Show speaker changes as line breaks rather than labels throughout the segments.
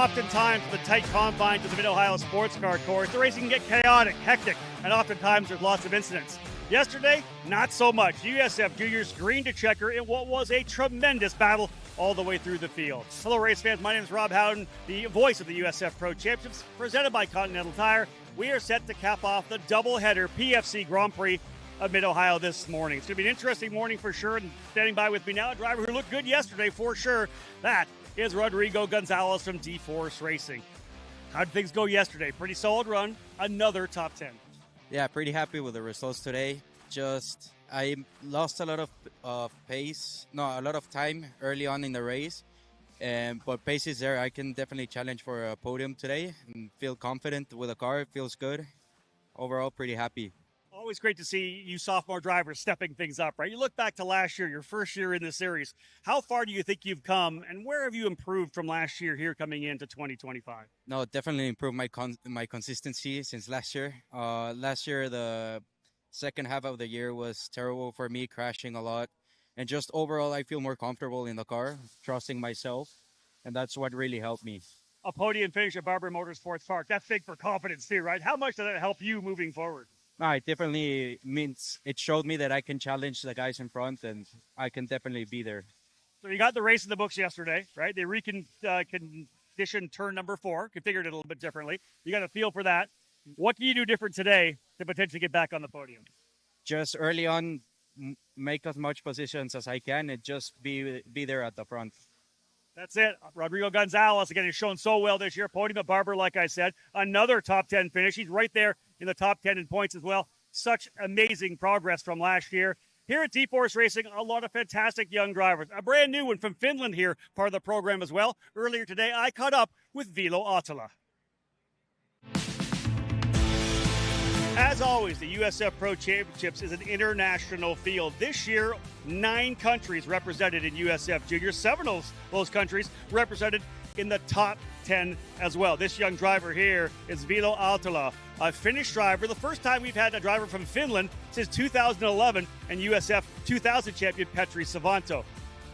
Oftentimes, the tight confines of the Mid-Ohio Sports Car Course, the racing can get chaotic, hectic, and oftentimes there's lots of incidents. Yesterday, not so much. USF Juniors green to checker in what was a tremendous battle all the way through the field. Hello, race fans. My name is Rob Howden, the voice of the USF Pro Championships, presented by Continental Tire. We are set to cap off the doubleheader PFC Grand Prix of Mid-Ohio this morning. It's going to be an interesting morning for sure. And standing by with me now, a driver who looked good yesterday for sure. That is Rodrigo Gonzalez from D-Force Racing. How did things go yesterday? Pretty solid run. Another top 10.
Yeah, pretty happy with the results today. Just I lost a lot of a lot of time early on in the race. But pace is there. I can definitely challenge for a podium today and feel confident with the car. It feels good. Overall, pretty happy.
Always great to see you sophomore drivers stepping things up, right? You look back to last year, your first year in the series. How far do you think you've come, and where have you improved from last year here coming into 2025?
No, definitely improved my consistency since last year. Last year, the second half of the year was terrible for me, crashing a lot. And just overall, I feel more comfortable in the car, trusting myself, and that's what really helped me.
A podium finish at Barber Motorsports Park, that's big for confidence too, right? How much did that help you moving forward?
It definitely means it showed me that I can challenge the guys in front, and I can definitely be there.
So you got the race in the books yesterday, right? They conditioned turn number 4, configured it a little bit differently. You got a feel for that. What can you do different today to potentially get back on the podium?
Just early on, make as much positions as I can and just be there at the front.
That's it. Rodrigo Gonzalez, again, has shown so well this year. Podium at Barber, like I said. Another top 10 finish. He's right there in the top 10 in points as well. Such amazing progress from last year. Here at D-Force Racing, a lot of fantastic young drivers. A brand new one from Finland here, part of the program as well. Earlier today, I caught up with Vilo Autola. As always, the USF Pro Championships is an international field. This year, 9 countries represented in USF Juniors. 7 of those countries represented in the top 10 as well. This young driver here is Vilo Autola, a Finnish driver. The first time we've had a driver from Finland since 2011 and USF 2000 champion Petri Savanto.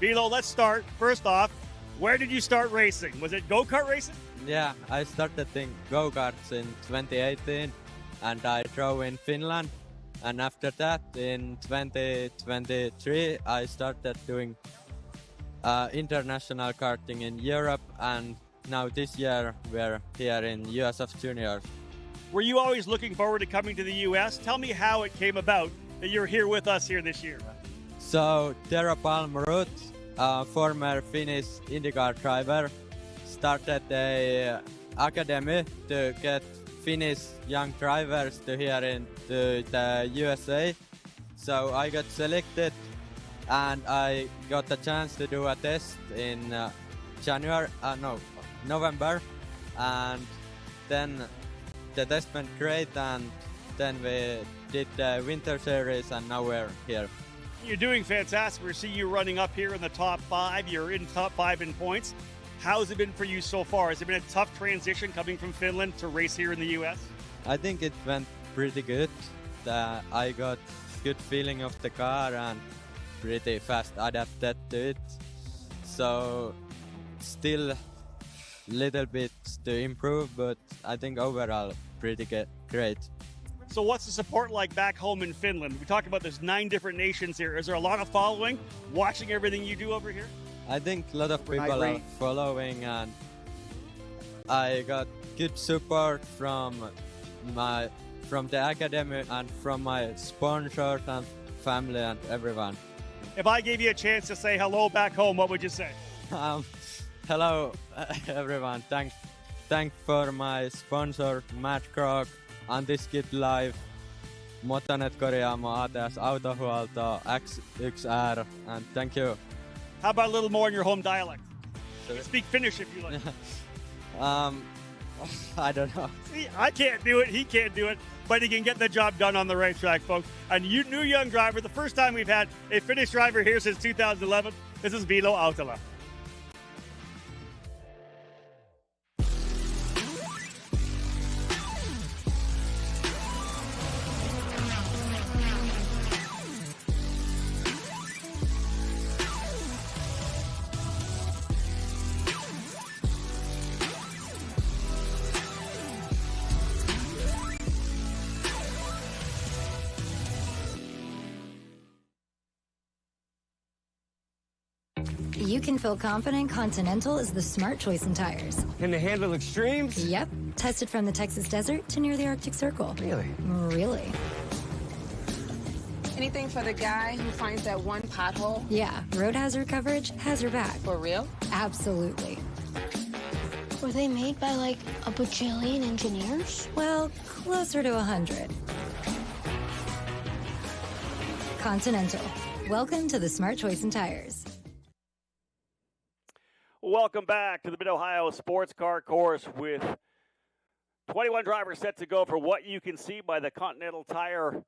Vilo, let's start. First off, where did you start racing? Was it go-kart racing?
Yeah, I started in go-karts in 2018. And I drove in Finland, and after that in 2023 I started doing international karting in Europe, and now this year we're here in USF Juniors.
Were you always looking forward to coming to the US? Tell me how it came about that you're here with us here this year.
So Tero Palmroth, a former Finnish IndyCar driver, started a academy to get Finnish young drivers to here in the USA. So I got selected and I got the chance to do a test in November, and then the test went great, and then we did the winter series, and now we're here.
You're doing fantastic. We see you running up here in the top 5. You're in top 5 in points. How's it been for you so far? Has it been a tough transition coming from Finland to race here in the U.S.?
I think it went pretty good. I got good feeling of the car and pretty fast adapted to it. So still little bit to improve, but I think overall pretty great.
So what's the support like back home in Finland? We talked about there's 9 different nations here. Is there a lot of following, watching everything you do over here?
I think a lot of people are following, and I got good support from the academy and from my sponsors and family and everyone.
If I gave you a chance to say hello back home, what would you say?
Hello everyone. Thanks for my sponsor Matt Krog, Antiskid Live, Motonet Korjaamo, ATS Autohuolto, X1R, and thank you.
How about a little more in your home dialect? You can speak Finnish if you like.
I don't know.
See, I can't do it. He can't do it. But he can get the job done on the racetrack, folks. And you new young driver, the first time we've had a Finnish driver here since 2011. This is Vilo Autola.
You can feel confident Continental is the smart choice in tires.
Can they handle extremes?
Yep. Tested from the Texas desert to near the Arctic Circle.
Really?
Really.
Anything for the guy who finds that one pothole?
Yeah, road hazard coverage has your back.
For real?
Absolutely.
Were they made by, like, a bajillion engineers?
Well, closer to 100. Continental. Welcome to the smart choice in tires.
Welcome back to the Mid-Ohio Sports Car Course with 21 drivers set to go for what you can see by the Continental Tire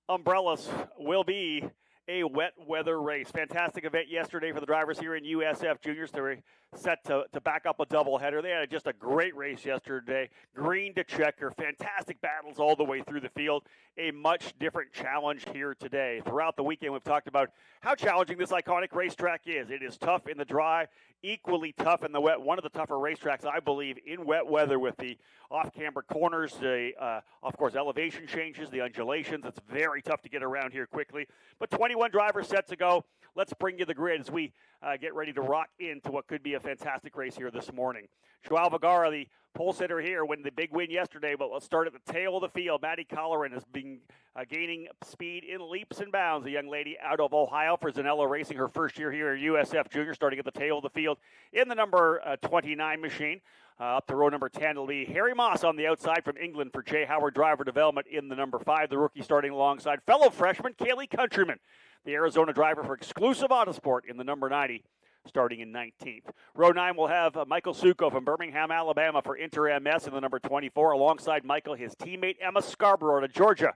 umbrellas will be a wet weather race. Fantastic event yesterday for the drivers here in USF Juniors. They were set to back up a doubleheader. They had just a great race yesterday. Green to checker. Fantastic battles all the way through the field. A much different challenge here today. Throughout the weekend, we've talked about how challenging this iconic racetrack is. It is tough in the dry, equally tough in the wet. One of the tougher racetracks, I believe, in wet weather with the off-camber corners, the, of course, elevation changes, the undulations. It's very tough to get around here quickly. But 21 drivers set to go. Let's bring you the grid as we get ready to rock into what could be a fantastic race here this morning. Joao Vergara, the pole sitter here, won the big win yesterday, but let's start at the tail of the field. Maddie Colleran has been gaining speed in leaps and bounds. A young lady out of Ohio for Zanella Racing, her first year here at USF Junior, starting at the tail of the field in the number 29 machine. Up to row number 10 will be Harry Moss on the outside from England for Jay Howard Driver Development in the number 5. The rookie starting alongside fellow freshman Kaylee Countryman, the Arizona driver for Exclusive Autosport in the number 90, starting in 19th. Row 9 will have Michael Succo from Birmingham, Alabama for Inter MS in the number 24. Alongside Michael, his teammate Emma Scarborough out of Georgia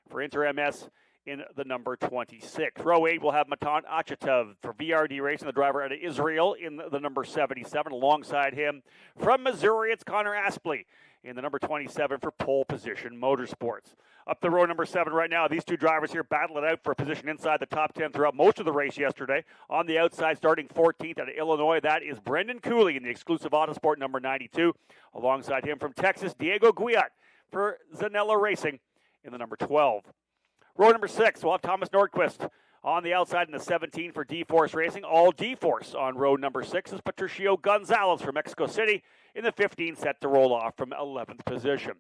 for Inter MS in the number 26. Row 8 will have Matan Achatov for VRD Racing, the driver out of Israel in the number 77. Alongside him from Missouri, it's Connor Aspley in the number 27 for Pole Position Motorsports. Up the row number 7 right now, these two drivers here battle it out for a position inside the top 10 throughout most of the race yesterday. On the outside, starting 14th out of Illinois, that is Brendan Cooley in the Exclusive Autosport number 92. Alongside him from Texas, Diego Guiat for Zanella Racing in the number 12. Row number 6, we'll have Thomas Nordquist on the outside in the 17 for D-Force Racing. All D-Force on row number 6 is Patricio Gonzalez from Mexico City in the 15, set to roll off from 11th position.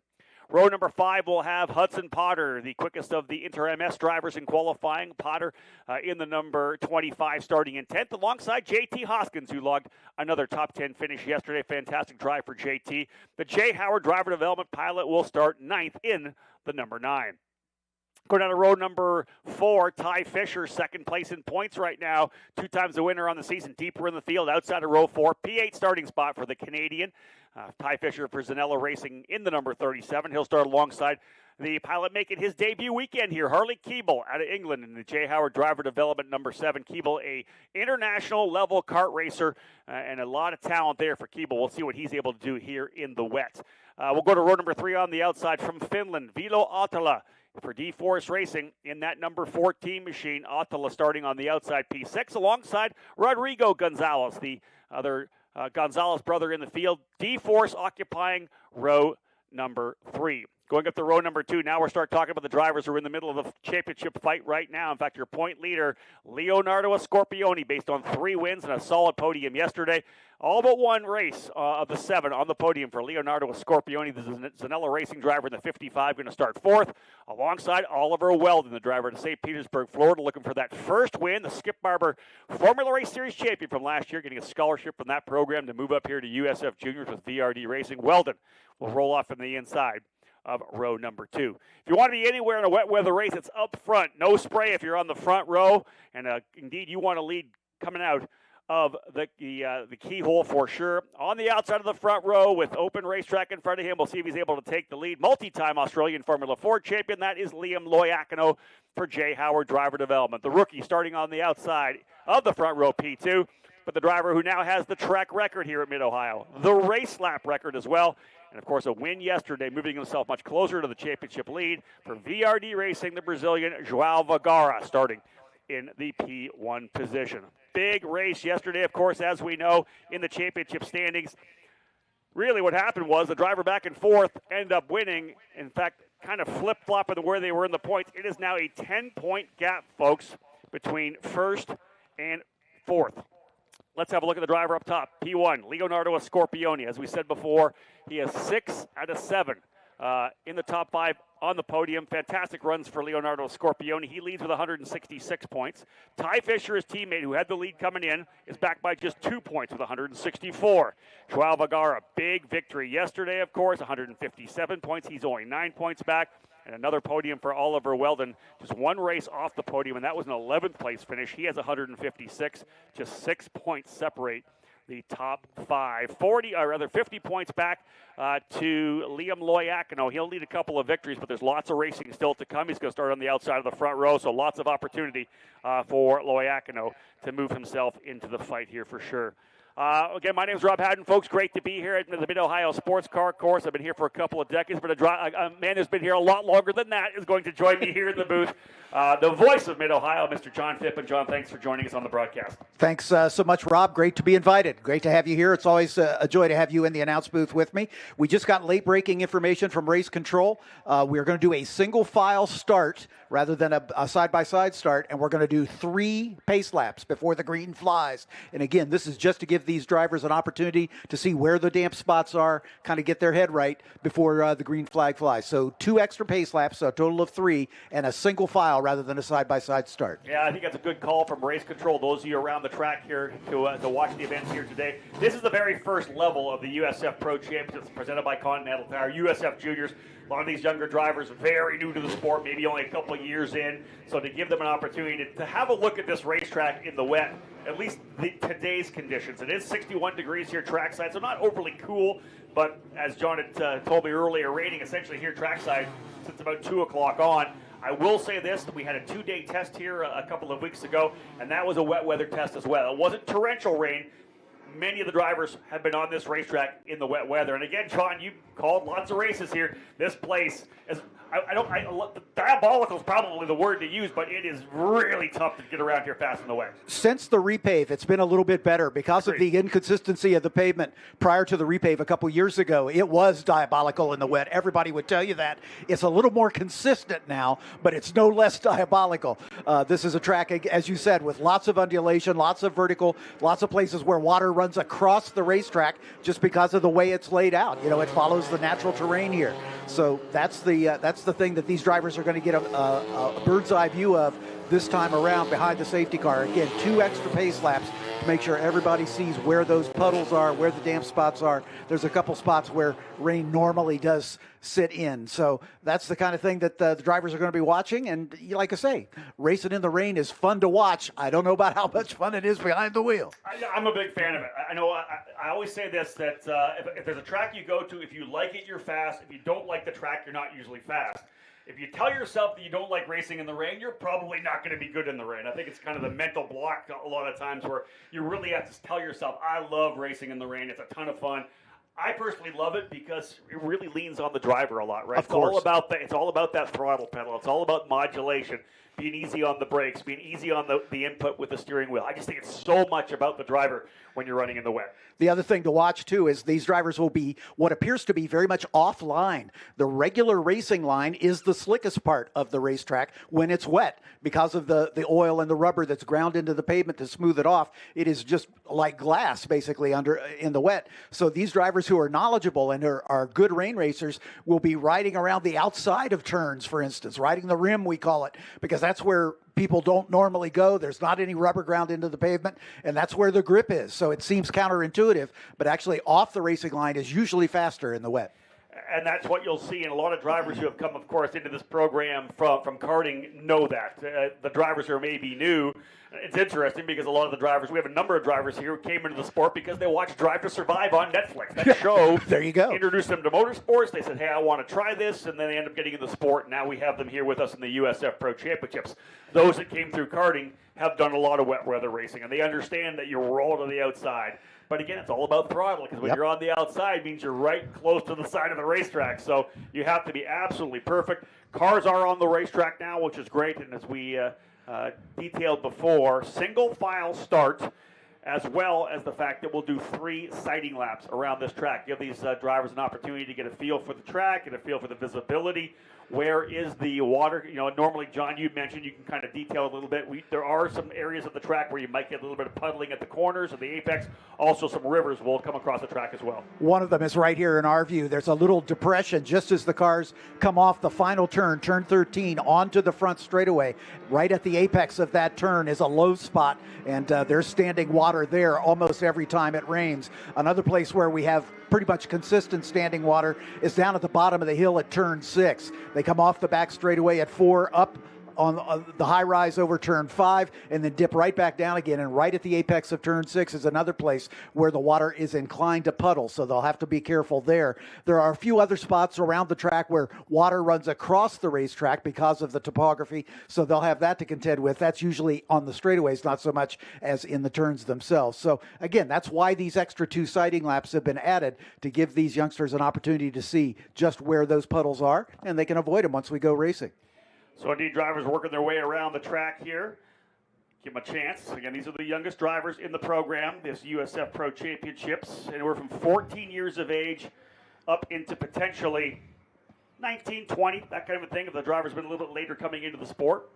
Row number 5 will have Hudson Potter, the quickest of the Inter-MS drivers in qualifying. Potter in the number 25, starting in 10th, alongside JT Hoskins, who logged another top 10 finish yesterday. Fantastic drive for JT. The Jay Howard Driver Development pilot will start 9th in the number 9. Going down to row number 4, Ty Fisher, second place in points right now. 2 times the winner on the season, deeper in the field outside of row 4. P8 starting spot for the Canadian. Ty Fisher for Zanella Racing in the number 37. He'll start alongside the pilot making his debut weekend here, Harley Keeble out of England in the Jay Howard Driver Development number 7. Keeble, a international level kart racer, and a lot of talent there for Keeble. We'll see what he's able to do here in the wet. We'll go to row number 3 on the outside from Finland, Vilo Autola for D-Force Racing in that number 14 machine. Autola starting on the outside, P6, alongside Rodrigo Gonzalez, the other Gonzalez brother in the field. D-Force occupying row number 3. Going up to row number 2, now we're starting talking about the drivers who are in the middle of the championship fight right now. In fact, your point leader, Leonardo Scorpioni, based on 3 wins and a solid podium yesterday. All but one race of the 7 on the podium for Leonardo Scorpioni. This is Zanella Racing driver in the 55, going to start 4th, alongside Oliver Weldon, the driver to St. Petersburg, Florida, looking for that first win. The Skip Barber Formula Race Series champion from last year, getting a scholarship from that program to move up here to USF Juniors with VRD Racing. Weldon will roll off from the inside of row number 2. If you want to be anywhere in a wet weather race, it's up front. No spray if you're on the front row, and indeed you want to lead coming out of the keyhole for sure. On the outside of the front row with open racetrack in front of him, we'll see if he's able to take the lead. Multi-time Australian Formula 4 champion, that is Liam Loiacono for Jay Howard Driver Development. The rookie starting on the outside of the front row, P2, but the driver who now has the track record here at Mid-Ohio, the race lap record as well. And, of course, a win yesterday, moving himself much closer to the championship lead for VRD Racing, the Brazilian Joao Vergara, starting in the P1 position. Big race yesterday, of course, as we know, in the championship standings. Really what happened was the driver back and forth ended up winning. In fact, kind of flip-flopping where they were in the points. It is now a 10-point gap, folks, between first and fourth. let's have a look at the driver up top. P1, Leonardo Scorpioni. As we said before, he has 6 out of 7 in the top 5 on the podium. Fantastic runs for Leonardo Scorpioni. He leads with 166 points. Ty Fisher, his teammate, who had the lead coming in, is back by just 2 points with 164. Joao Vergara, big victory yesterday, of course, 157 points. He's only 9 points back. And another podium for Oliver Weldon. Just one race off the podium, and that was an 11th place finish. He has 156. Just 6 points separate the top 5. 50 points back to Liam Loiacono. He'll need a couple of victories, but there's lots of racing still to come. He's going to start on the outside of the front row, so lots of opportunity for Loiacono to move himself into the fight here for sure. Again, my name is Rob Haddon, folks. Great to be here at the Mid-Ohio Sports Car Course. I've been here for a couple of decades, but a man who's been here a lot longer than that is going to join me here in the booth. The voice of Mid-Ohio, Mr. John Phippen. John, thanks for joining us on the broadcast.
Thanks so much, Rob. Great to be invited. Great to have you here. It's always a joy to have you in the announce booth with me. We just got late-breaking information from Race Control. We're going to do a single-file start rather than a side-by-side start, and we're going to do 3 pace laps before the green flies. And again, this is just to give these drivers an opportunity to see where the damp spots are, kind of get their head right before the green flag flies. So 2 extra pace laps, so a total of 3, and a single file rather than a side-by-side start.
Yeah, I think that's a good call from Race Control. Those of you around the track here to watch the events here today. This is the very first level of the USF Pro Championships presented by Continental Tire, USF Juniors. A lot of these younger drivers very new to the sport, maybe only a couple of years in. So to give them an opportunity to have a look at this racetrack in the wet, at least today's conditions. It is 61 degrees here trackside, so not overly cool. But as John had told me earlier, raining essentially here trackside since about 2 o'clock on. I will say this, that we had a 2-day test here a couple of weeks ago, and that was a wet weather test as well. It wasn't torrential rain. Many of the drivers have been on this racetrack in the wet weather. And again, John, you called lots of races here. This place is, diabolical is probably the word to use, but it is really tough to get around here fast in the wet.
Since the repave, it's been a little bit better because of the inconsistency of the pavement prior to the repave a couple years ago. It was diabolical in the wet. Everybody would tell you that. It's a little more consistent now, but it's no less diabolical. This is a track, as you said, with lots of undulation, lots of vertical, lots of places where water runs across the racetrack just because of the way it's laid out. You know, it follows the natural terrain here. So that's the thing that these drivers are going to get a bird's eye view of this time around behind the safety car. Again, 2 extra pace laps to make sure everybody sees where those puddles are, where the damp spots are. There's a couple spots where rain normally does sit in. So that's the kind of thing that the drivers are going to be watching. And like I say, racing in the rain is fun to watch. I don't know about how much fun it is behind the wheel.
I'm a big fan of it. I know I always say this, that if there's a track you go to, if you like it, you're fast. If you don't like the track, you're not usually fast. If you tell yourself that you don't like racing in the rain, you're probably not going to be good in the rain. I think it's kind of the mental block a lot of times where you really have to tell yourself, I love racing in the rain. It's a ton of fun. I personally love it because it really leans on the driver a lot, right?
Of course.
It's all about that throttle pedal. It's all about modulation, being easy on the brakes, being easy on the input with the steering wheel. I just think it's so much about the driver when you're running in the wet.
The other thing to watch, too, is these drivers will be what appears to be very much offline. The regular racing line is the slickest part of the racetrack when it's wet because of the oil and the rubber that's ground into the pavement to smooth it off. It is just like glass, basically, in the wet. So these drivers who are knowledgeable and are good rain racers will be riding around the outside of turns, for instance, riding the rim, we call it, because that's where people don't normally go. There's not any rubber ground into the pavement, and that's where the grip is. So it seems counterintuitive, but actually off the racing line is usually faster in the wet.
And that's what you'll see, and a lot of drivers who have come, of course, into this program from karting know that. The drivers who are maybe new, it's interesting because a lot of the drivers, we have a number of drivers here who came into the sport because they watched Drive to Survive on Netflix. That show
there you go.
Introduced them to motorsports. They said, hey, I want to try this, and then they end up getting in the sport. Now we have them here with us in the USF Pro Championships. Those that came through karting have done a lot of wet weather racing, and they understand that you're all to the outside. But again, it's all about throttle because when you're on the outside, it means you're right close to the side of the racetrack. So you have to be absolutely perfect. Cars are on the racetrack now, which is great. And as we detailed before, single file start, as well as the fact that we'll do 3 sighting laps around this track. Give these drivers an opportunity to get a feel for the track, get a feel for the visibility. Where is the water? You know, normally, John, you mentioned you can kind of detail a little bit. There are some areas of the track where you might get a little bit of puddling at the corners of the apex. Also, some rivers will come across the track as well.
One of them is right here in our view. There's a little depression just as the cars come off the final turn, turn 13, onto the front straightaway. Right at the apex of that turn is a low spot, and there's standing water there almost every time it rains. Another place where we have pretty much consistent standing water is down at the bottom of the hill at turn 6. They come off the back straightaway at 4, up on the high rise over turn 5, and then dip right back down again. And right at the apex of turn 6 is another place where the water is inclined to puddle, so they'll have to be careful there. There are a few other spots around the track where water runs across the racetrack because of the topography, so they'll have that to contend with. That's usually on the straightaways, not so much as in the turns themselves. So again, that's why these extra 2 sighting laps have been added, to give these youngsters an opportunity to see just where those puddles are, and they can avoid them once we go racing.
So indeed, drivers working their way around the track here. Give them a chance. Again, these are the youngest drivers in the program, this USF Pro Championships. Anywhere from 14 years of age up into potentially 19, 20, that kind of a thing, if the driver's been a little bit later coming into the sport.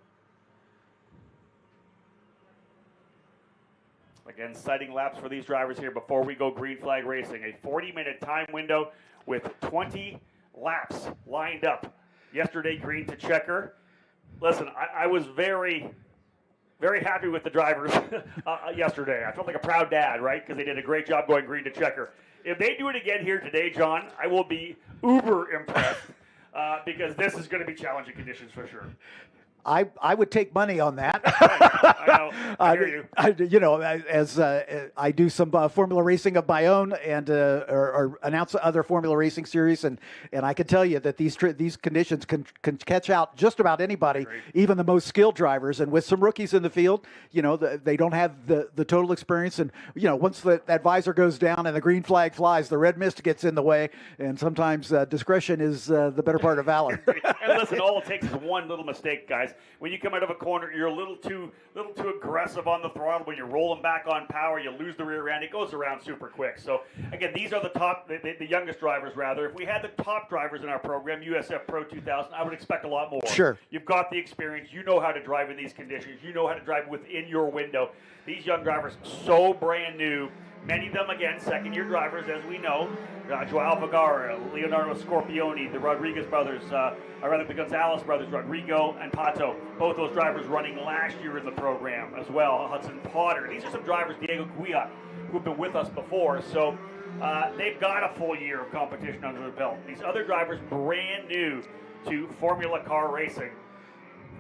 Again, sighting laps for these drivers here before we go green flag racing. A 40-minute time window with 20 laps lined up. Yesterday, green to checker. Listen, I was very, very happy with the drivers yesterday. I felt like a proud dad, right? Because they did a great job going green to checker. If they do it again here today, John, I will be uber impressed because this is going to be challenging conditions for sure.
I would take money on that.
I know. I hear you.
As I do some formula racing of my own and or announce other formula racing series, and I can tell you that these conditions can catch out just about anybody, even the most skilled drivers. And with some rookies in the field, they don't have the total experience. And once that visor goes down and the green flag flies, the red mist gets in the way, and sometimes discretion is the better part of valor.
And listen, all it takes is one little mistake, guys. When you come out of a corner, you're a little too aggressive on the throttle. When you're rolling back on power, you lose the rear end. It goes around super quick. So again, these are the youngest drivers, rather. If we had the top drivers in our program, USF Pro 2000, I would expect a lot more.
Sure.
You've got the experience. You know how to drive in these conditions. You know how to drive within your window. These young drivers, so brand new. Many of them, again, second-year drivers, as we know. Joao Vergara, Leonardo Scorpioni, the Rodriguez brothers, the Gonzalez brothers, Rodrigo and Pato. Both those drivers running last year in the program as well. Hudson Potter. These are some drivers, Diego Guia, who have been with us before. So they've got a full year of competition under their belt. These other drivers, brand new to Formula car racing.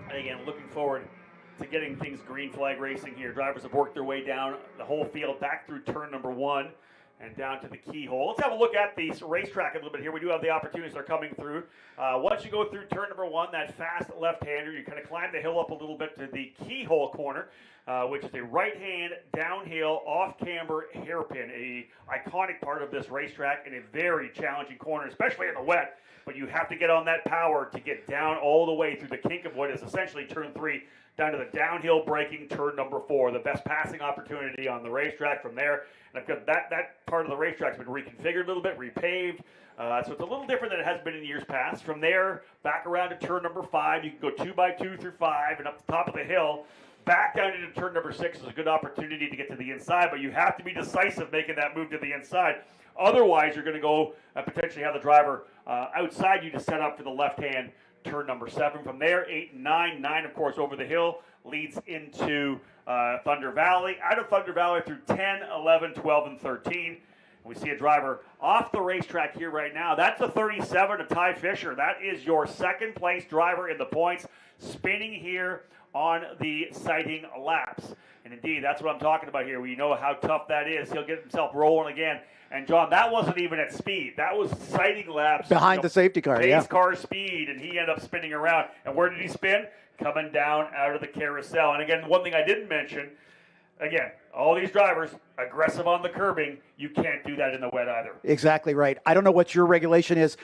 And again, looking forward to getting things green flag racing here. Drivers have worked their way down the whole field, back through turn number 1 and down to the keyhole. Let's have a look at the racetrack a little bit here. We do have the opportunities that are coming through. Once you go through turn number 1, that fast left-hander, you kind of climb the hill up a little bit to the keyhole corner, which is a right-hand downhill off-camber hairpin, a iconic part of this racetrack and a very challenging corner, especially in the wet. But you have to get on that power to get down all the way through the kink of what is essentially turn 3, down to the downhill braking turn number 4, the best passing opportunity on the racetrack from there. And that part of the racetrack's been reconfigured a little bit, repaved. So it's a little different than it has been in years past. From there, back around to turn number 5, you can go 2x2 through 5 and up the top of the hill. Back down into turn number 6 is a good opportunity to get to the inside, but you have to be decisive making that move to the inside. Otherwise, you're going to go potentially have the driver outside you to set up for the left-hand turn number 7. From there, 8 and 9. 9, of course, over the hill leads into Thunder Valley. Out of Thunder Valley through 10, 11, 12, and 13. We see a driver off the racetrack here right now. That's the 37 of Ty Fisher. That is your second-place driver in the points, spinning here on the sighting laps. And indeed, that's what I'm talking about here. We know how tough that is. He'll get himself rolling again. And John, that wasn't even at speed. That was sighting laps.
Behind the safety car,
pace car speed, and he ended up spinning around. And where did he spin? Coming down out of the carousel. And again, one thing I didn't mention, again, all these drivers, aggressive on the curbing. You can't do that in the wet either. Exactly right. I don't know what your regulation is.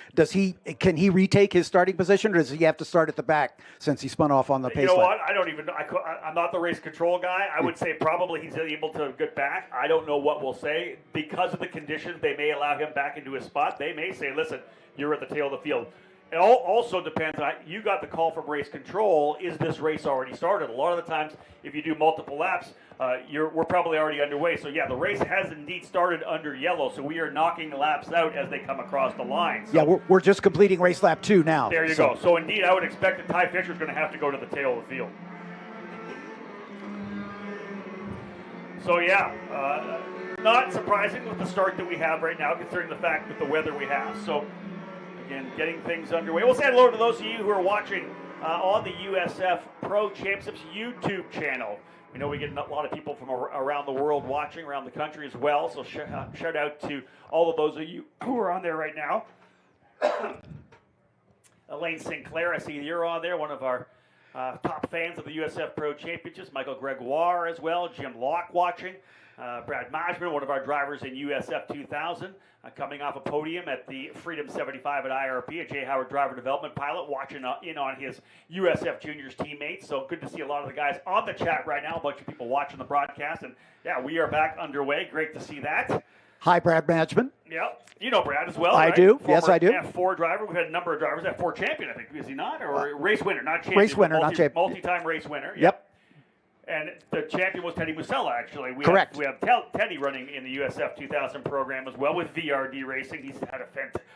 Can he retake his starting position, or does he have to start at the back since he spun off on the pace You know lap? what? I don't even know. I'm not the race control guy. I would say probably he's able to get back. I don't know what we'll say. Because of the conditions, they may allow him back into his spot. They may say, listen, you're at the tail of the field. It also depends on, you got the call from race control, is this race already started? A lot of the times, if you do multiple laps, we're probably already underway. So yeah, the race has indeed started under yellow, so we are knocking the laps out as they come across the line. So
yeah, we're just completing race lap 2 now.
there you go. So indeed, I would expect that Ty Fisher's going to have to go to the tail of the field. So yeah, not surprising with the start that we have right now, considering the fact that the weather we have. So again, getting things underway. We'll say hello to those of you who are watching on the USF Pro Championships YouTube channel. We know we get a lot of people from around the world watching, around the country as well. So shout out to all of those of you who are on there right now. Elaine Sinclair, I see you're on there, one of our top fans of the USF Pro Championships. Michael Gregoire as well. Jim Locke watching. Brad Majman, one of our drivers in USF 2000, coming off a podium at the Freedom 75 at IRP, a Jay Howard driver development pilot, watching in on his USF Juniors teammates. So good to see a lot of the guys on the chat right now, a bunch of people watching the broadcast. And yeah, we are back underway. Great to see that.
Hi, Brad Majman.
Yep. You know Brad as well,
I
right?
do.
Former
Yes, I do.
F4 driver. We've had a number of drivers. F4 champion, I think. Is he not? Or race winner, not champion.
Race winner, not champion.
Multi-time race winner.
Yep.
And the champion was Teddy Musella, actually.
Correct.
We have Teddy running in the USF 2000 program as well with VRD Racing. He's had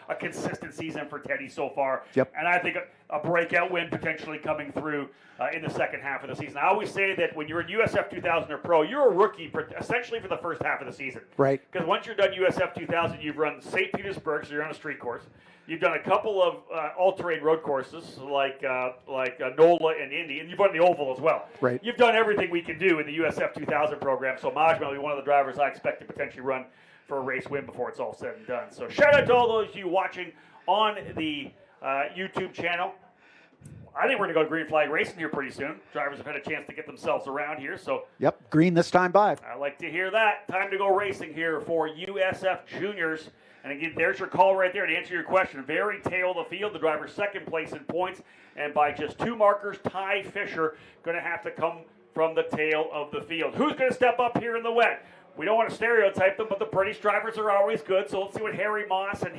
a consistent season for Teddy so far.
Yep.
And I think a breakout win potentially coming through in the second half of the season. I always say that when you're in USF 2000 or pro, you're a rookie essentially for the first half of the season.
Right.
Because once you're done USF 2000, you've run St. Petersburg, so you're on a street course. You've done a couple of all-terrain road courses like NOLA and Indy, and you've run the Oval as well.
Right.
You've done everything we can do in the USF 2000 program, so Majman will be one of the drivers I expect to potentially run for a race win before it's all said and done. So shout out to all those of you watching on the YouTube channel. I think we're going to go to green flag racing here pretty soon. Drivers have had a chance to get themselves around here, so
Yep, green this time by.
I like to hear that. Time to go racing here for USF Juniors. And again, there's your call right there to answer your question. Very tail of the field. The driver's second place in points. And by just 2 markers, Ty Fisher going to have to come from the tail of the field. Who's going to step up here in the wet? We don't want to stereotype them, but the British drivers are always good. So let's see what Harry Moss and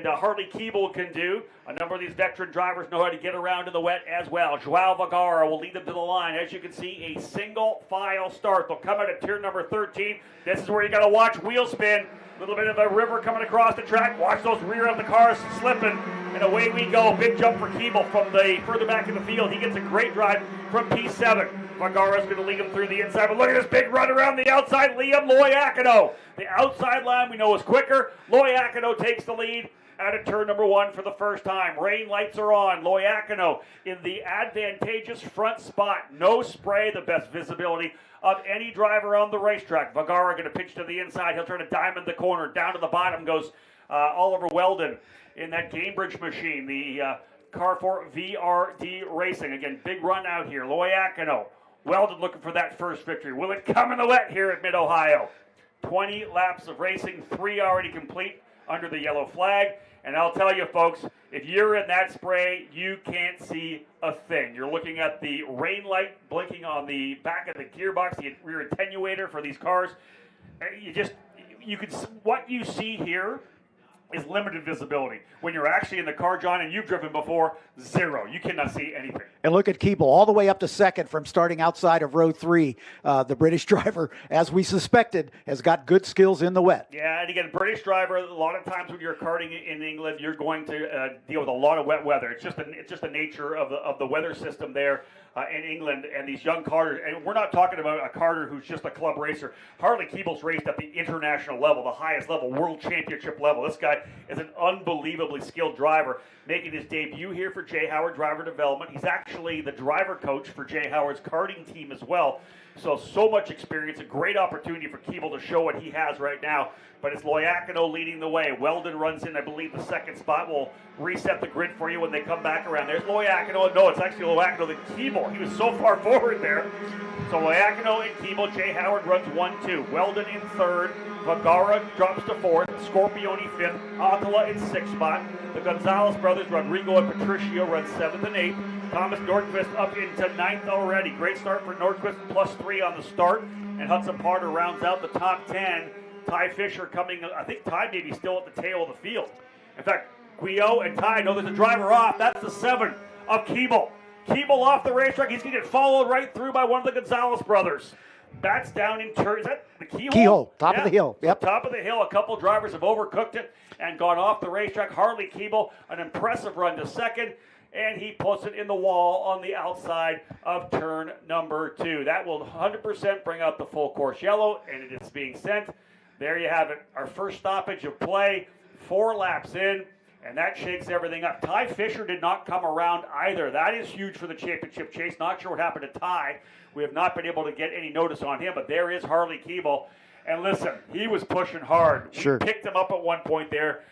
Harley Keeble can do. A number of these veteran drivers know how to get around in the wet as well. Joao Vergara will lead them to the line. As you can see, a single file start. They'll come out at tier number 13. This is where you got to watch wheel spin. A little bit of a river coming across the track. Watch those rear of the cars slipping. And away we go. Big jump for Keeble from the further back in the field. He gets a great drive from P7. Vergara's going to lead him through the inside. But look at this big run around the outside. Liam Loiacono. The outside line we know is quicker. Loiacono takes the lead out of turn number 1 for the first time. Rain lights are on. Loiacono in the advantageous front spot. No spray, the best visibility of any driver on the racetrack. Vergara going to pitch to the inside. He'll try to diamond the corner. Down to the bottom goes Oliver Weldon in that Cambridge machine. The car for VRD Racing. Again, big run out here. Loiacono. Weldon looking for that first victory. Will it come in the wet here at Mid-Ohio? 20 laps of racing, 3 already complete under the yellow flag. And I'll tell you, folks, if you're in that spray, you can't see a thing. You're looking at the rain light blinking on the back of the gearbox, the rear attenuator for these cars. What you see here is limited visibility. When you're actually in the car, John, and you've driven before, 0. You cannot see anything.
And look at Keeble, all the way up to second from starting outside of row 3. The British driver, as we suspected, has got good skills in the wet.
Yeah, and again, British driver, a lot of times when you're karting in England, you're going to deal with a lot of wet weather. It's just the nature of the weather system there in England, and these young karters. And we're not talking about a karter who's just a club racer. Harley Keeble's raced at the international level, the highest level, world championship level. This guy is an unbelievably skilled driver, making his debut here for Jay Howard Driver Development. He's actually the driver coach for Jay Howard's karting team as well. So much experience, a great opportunity for Keeble to show what he has right now. But it's Loiacono leading the way. Weldon runs in, I believe, the second spot. We'll reset the grid for you when they come back around. There's Loiacono. No, it's actually Loiacono than Keeble. He was so far forward there. So Loiacono and Keeble. Jay Howard runs 1-2. Weldon in third. Vergara drops to fourth. Scorpione fifth. Atala in sixth spot. The Gonzalez brothers, Rodrigo and Patricio, run 7th and 8th. Thomas Nordquist up into 9th already. Great start for Nordquist, +3 on the start. And Hudson Parter rounds out the top 10. Ty Fisher coming, I think Ty may be still at the tail of the field. In fact, Guillot and Ty. No, there's a driver off. That's the 7 of Keeble. Keeble off the racetrack. He's going to get followed right through by one of the Gonzalez brothers. That's down in turn. Is that the keyhole?
Keyhole, top of the hill. Yep.
So top of the hill. A couple drivers have overcooked it and gone off the racetrack. Harley Keeble, an impressive run to second, and he puts it in the wall on the outside of turn number 2. That will 100% bring out the full course yellow, and it is being sent. There you have it. Our first stoppage of play, 4 laps in. And that shakes everything up. Ty Fisher did not come around either. That is huge for the championship chase. Not sure what happened to Ty. We have not been able to get any notice on him, but there is Harley Keeble. And listen, he was pushing hard.
Sure.
We picked him up at one point there,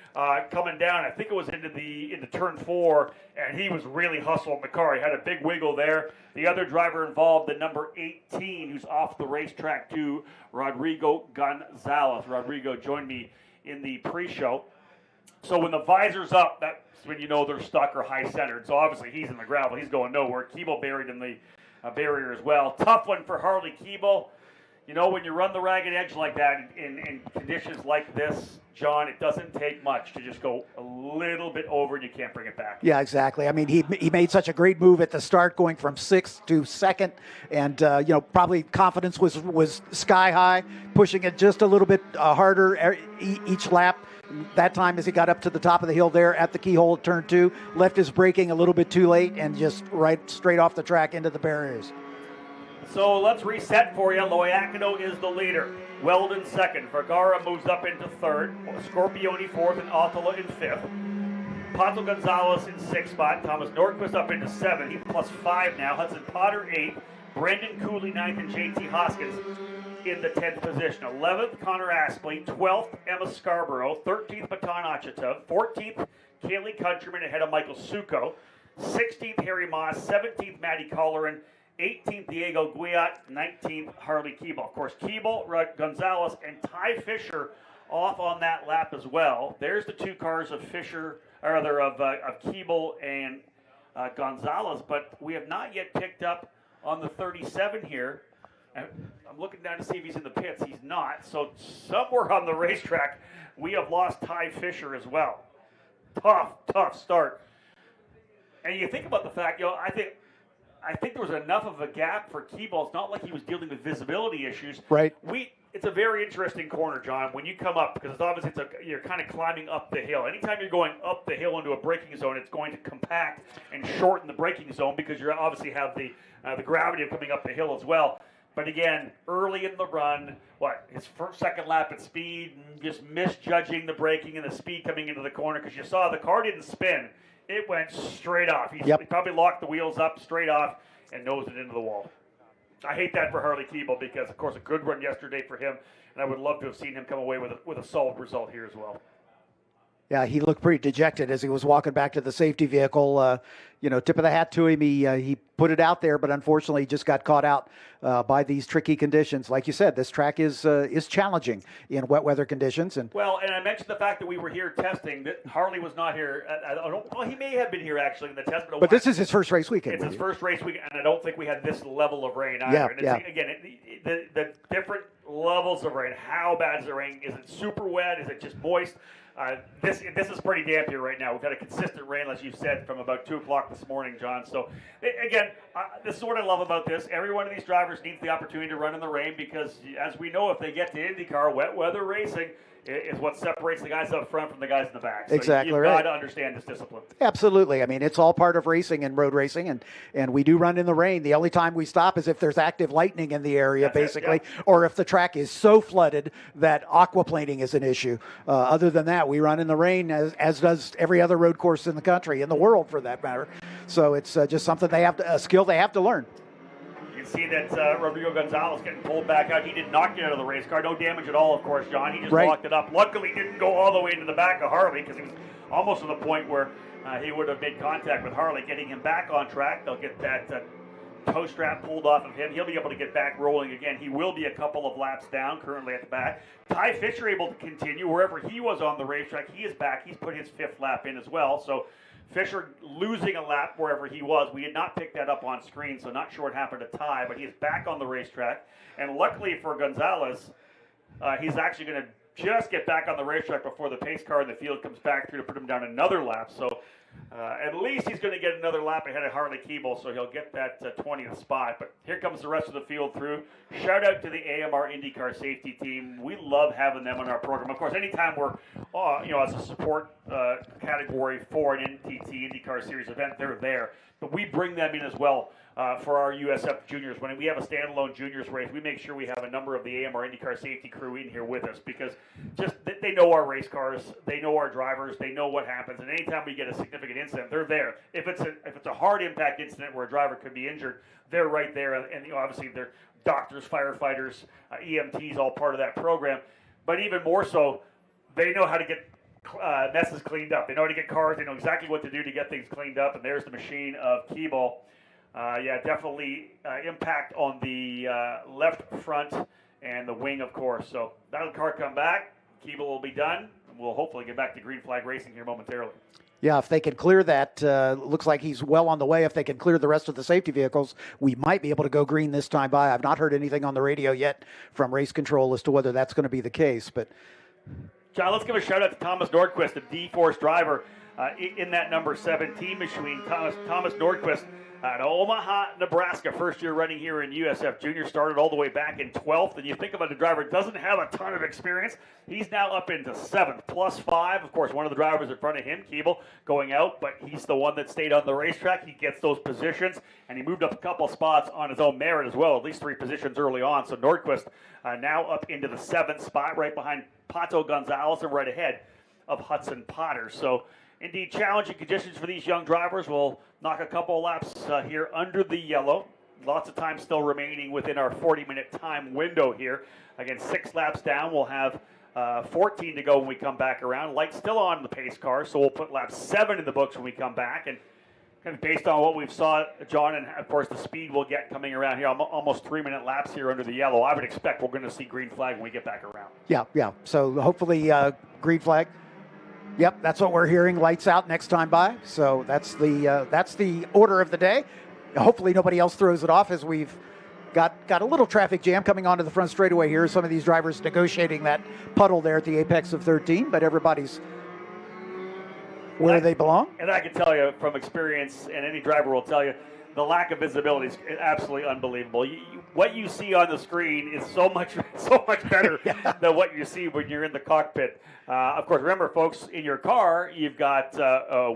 coming down. I think it was into turn 4, and he was really hustling the car. He had a big wiggle there. The other driver involved, the number 18, who's off the racetrack too, Rodrigo Gonzalez. Rodrigo joined me in the pre-show. So when the visor's up, that's when you know they're stuck or high-centered. So obviously he's in the gravel. He's going nowhere. Keeble buried in the barrier as well. Tough one for Harley Keeble. You know, when you run the ragged edge like that in conditions like this, John, it doesn't take much to just go a little bit over and you can't bring it back.
Yeah, exactly. I mean, he made such a great move at the start, going from 6th to 2nd, and probably confidence was sky high, pushing it just a little bit harder each lap. That time, as he got up to the top of the hill there at the keyhole at turn 2, left his braking a little bit too late and just right straight off the track into the barriers.
So let's reset for you. Loiacono is the leader. Weldon second. Vergara moves up into third. Scorpione fourth and Autola in fifth. Pato Gonzalez in sixth spot. Thomas Nordquist up into 7. He's +5 now. Hudson Potter 8th. Brendan Cooley 9th and JT Hoskins in the 10th position. 11th, Connor Aspley. 12th, Emma Scarborough. 13th, Matan Achata. 14th, Kaylee Countryman ahead of Michael Succo. 16th, Harry Moss. 17th, Matty Colleran. 18th, Diego Guiat. 19th, Harley Keeble. Of course, Keeble, Gonzalez, and Ty Fisher off on that lap as well. There's the 2 cars of Fisher, or rather of Keeble and Gonzalez, but we have not yet picked up on the 37 here. I'm looking down to see if he's in the pits. He's not. So somewhere on the racetrack, we have lost Ty Fisher as well. Tough start. And you think about the fact, I think there was enough of a gap for Keeble. It's not like he was dealing with visibility issues.
Right.
It's a very interesting corner, John, when you come up, because it's obviously you're kind of climbing up the hill. Anytime you're going up the hill into a braking zone, it's going to compact and shorten the braking zone because you obviously have the gravity of coming up the hill as well. But again, early in the run, his second lap at speed, just misjudging the braking and the speed coming into the corner, because you saw the car didn't spin. It went straight off. He probably locked the wheels up straight off and nosed it into the wall. I hate that for Harley Keeble because, of course, a good run yesterday for him, and I would love to have seen him come away with a solid result here as well.
Yeah, he looked pretty dejected as he was walking back to the safety vehicle. Tip of the hat to him. He put it out there, but unfortunately just got caught out by these tricky conditions. Like you said, this track is challenging in wet weather conditions. And
I mentioned the fact that we were here testing. That Harley was not here. He may have been here actually in the test,
but this is his first race weekend.
It's his first race weekend, and I don't think we had this level of rain either. Again, the different levels of rain. How bad is the rain? Is it super wet? Is it just moist? This is pretty damp here right now. We've had a consistent rain, as you said, from about 2 o'clock this morning, John. So, again, this is what I love about this. Every one of these drivers needs the opportunity to run in the rain because, as we know, if they get to IndyCar, wet weather racing is what separates the guys up front from the guys in the back. So
exactly
you've
right.
got to understand this discipline.
Absolutely. I mean, it's all part of racing and road racing, and we do run in the rain. The only time we stop is if there's active lightning in the area, basically, or if the track is so flooded that aquaplaning is an issue. Other than that, we run in the rain as does every other road course in the country, in the world for that matter. So it's just something a skill they have to learn.
You can see that Rodrigo Gonzalez getting pulled back out. He did not get out of the race car. No damage at all, of course, John. He just locked it up. Luckily, he didn't go all the way into the back of Harley because he was almost to the point where he would have made contact with Harley, getting him back on track. They'll get that toe strap pulled off of him. He'll be able to get back rolling again. He will be a couple of laps down currently at the back. Ty Fisher able to continue wherever he was on the racetrack. He is back. He's put his 5th lap in as well. So Fisher losing a lap wherever he was. We had not picked that up on screen, so not sure what happened to Ty, but he is back on the racetrack. And luckily for Gonzalez, he's actually going to just get back on the racetrack before the pace car in the field comes back through to put him down another lap. So at least he's going to get another lap ahead of Harley Keeble, so he'll get that 20th spot. But here comes the rest of the field through. Shout out to the AMR IndyCar safety team. We love having them on our program. Of course, anytime we're, as a support category for an NTT IndyCar Series event, they're there. But we bring them in as well for our USF juniors. When we have a standalone juniors race, we make sure we have a number of the AMR IndyCar safety crew in here with us because just they know our race cars, they know our drivers, they know what happens, and anytime we get a significant incident, they're there. If it's a hard impact incident where a driver could be injured, they're right there, and obviously they're doctors, firefighters, EMTs, all part of that program. But even more so, they know how to get messes cleaned up. They know how to get cars. They know exactly what to do to get things cleaned up. And there's the machine of Keeble. Definitely impact on the left front and the wing, of course. So that'll car come back. Keeble will be done. And we'll hopefully get back to green flag racing here momentarily.
Yeah, if they can clear that, looks like he's well on the way. If they can clear the rest of the safety vehicles, we might be able to go green this time by. I've not heard anything on the radio yet from race control as to whether that's going to be the case. But
John, let's give a shout out to Thomas Nordquist, the D-Force driver in that number 17 machine. Thomas Nordquist out of Omaha, Nebraska, first year running here in USF Junior, started all the way back in 12th. And you think about a driver who doesn't have a ton of experience. He's now up into 7th, +5. Of course, one of the drivers in front of him, Keeble, going out, but he's the one that stayed on the racetrack. He gets those positions, and he moved up a couple spots on his own merit as well, at least 3 positions early on. So Nordquist now up into the 7th spot, right behind Pato Gonzalez and right ahead of Hudson Potter. So indeed, challenging conditions for these young drivers. We'll knock a couple of laps here under the yellow. Lots of time still remaining within our 40-minute time window here. Again, 6 laps down. We'll have 14 to go when we come back around. Lights still on the pace car, so we'll put lap 7 in the books when we come back. And kind of based on what we've saw, John, and of course the speed we'll get coming around here, almost 3-minute laps here under the yellow, I would expect we're going to see green flag when we get back around.
Yeah. So hopefully green flag. Yep, that's what we're hearing. Lights out next time by. So that's the order of the day. Hopefully nobody else throws it off as we've got a little traffic jam coming onto the front straightaway here. Some of these drivers negotiating that puddle there at the apex of 13, but everybody's where they belong.
And I can tell you from experience, and any driver will tell you, the lack of visibility is absolutely unbelievable. What you see on the screen is so much better than what you see when you're in the cockpit. Of course, remember, folks, in your car, you've got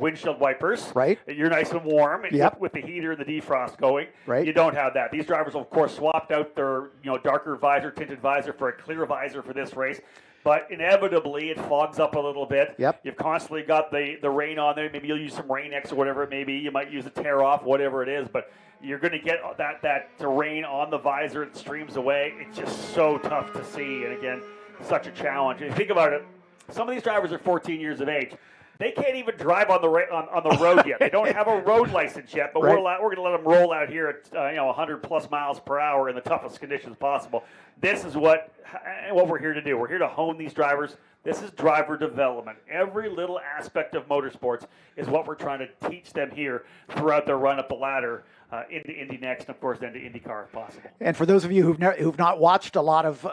windshield wipers.
Right.
You're nice and warm
Yep.
with the heater and the defrost going.
Right.
You don't have that. These drivers, of course, swapped out their darker visor, tinted visor for a clear visor for this race. But inevitably, it fogs up a little bit.
Yep.
You've constantly got the rain on there. Maybe you'll use some Rain X or whatever it may be. You might use a tear off, whatever it is. But you're going to get that rain on the visor. It streams away. It's just so tough to see. And again, such a challenge. And you think about it, some of these drivers are 14 years of age. They can't even drive on the road yet. They don't have a road license yet, but
right.
we're going to let them roll out here at 100 plus miles per hour in the toughest conditions possible. This is what we're here to do. We're here to hone these drivers. This is driver development. Every little aspect of motorsports is what we're trying to teach them here throughout their run up the ladder into Indy Next, and of course then to IndyCar if possible.
And for those of you who've not watched a lot of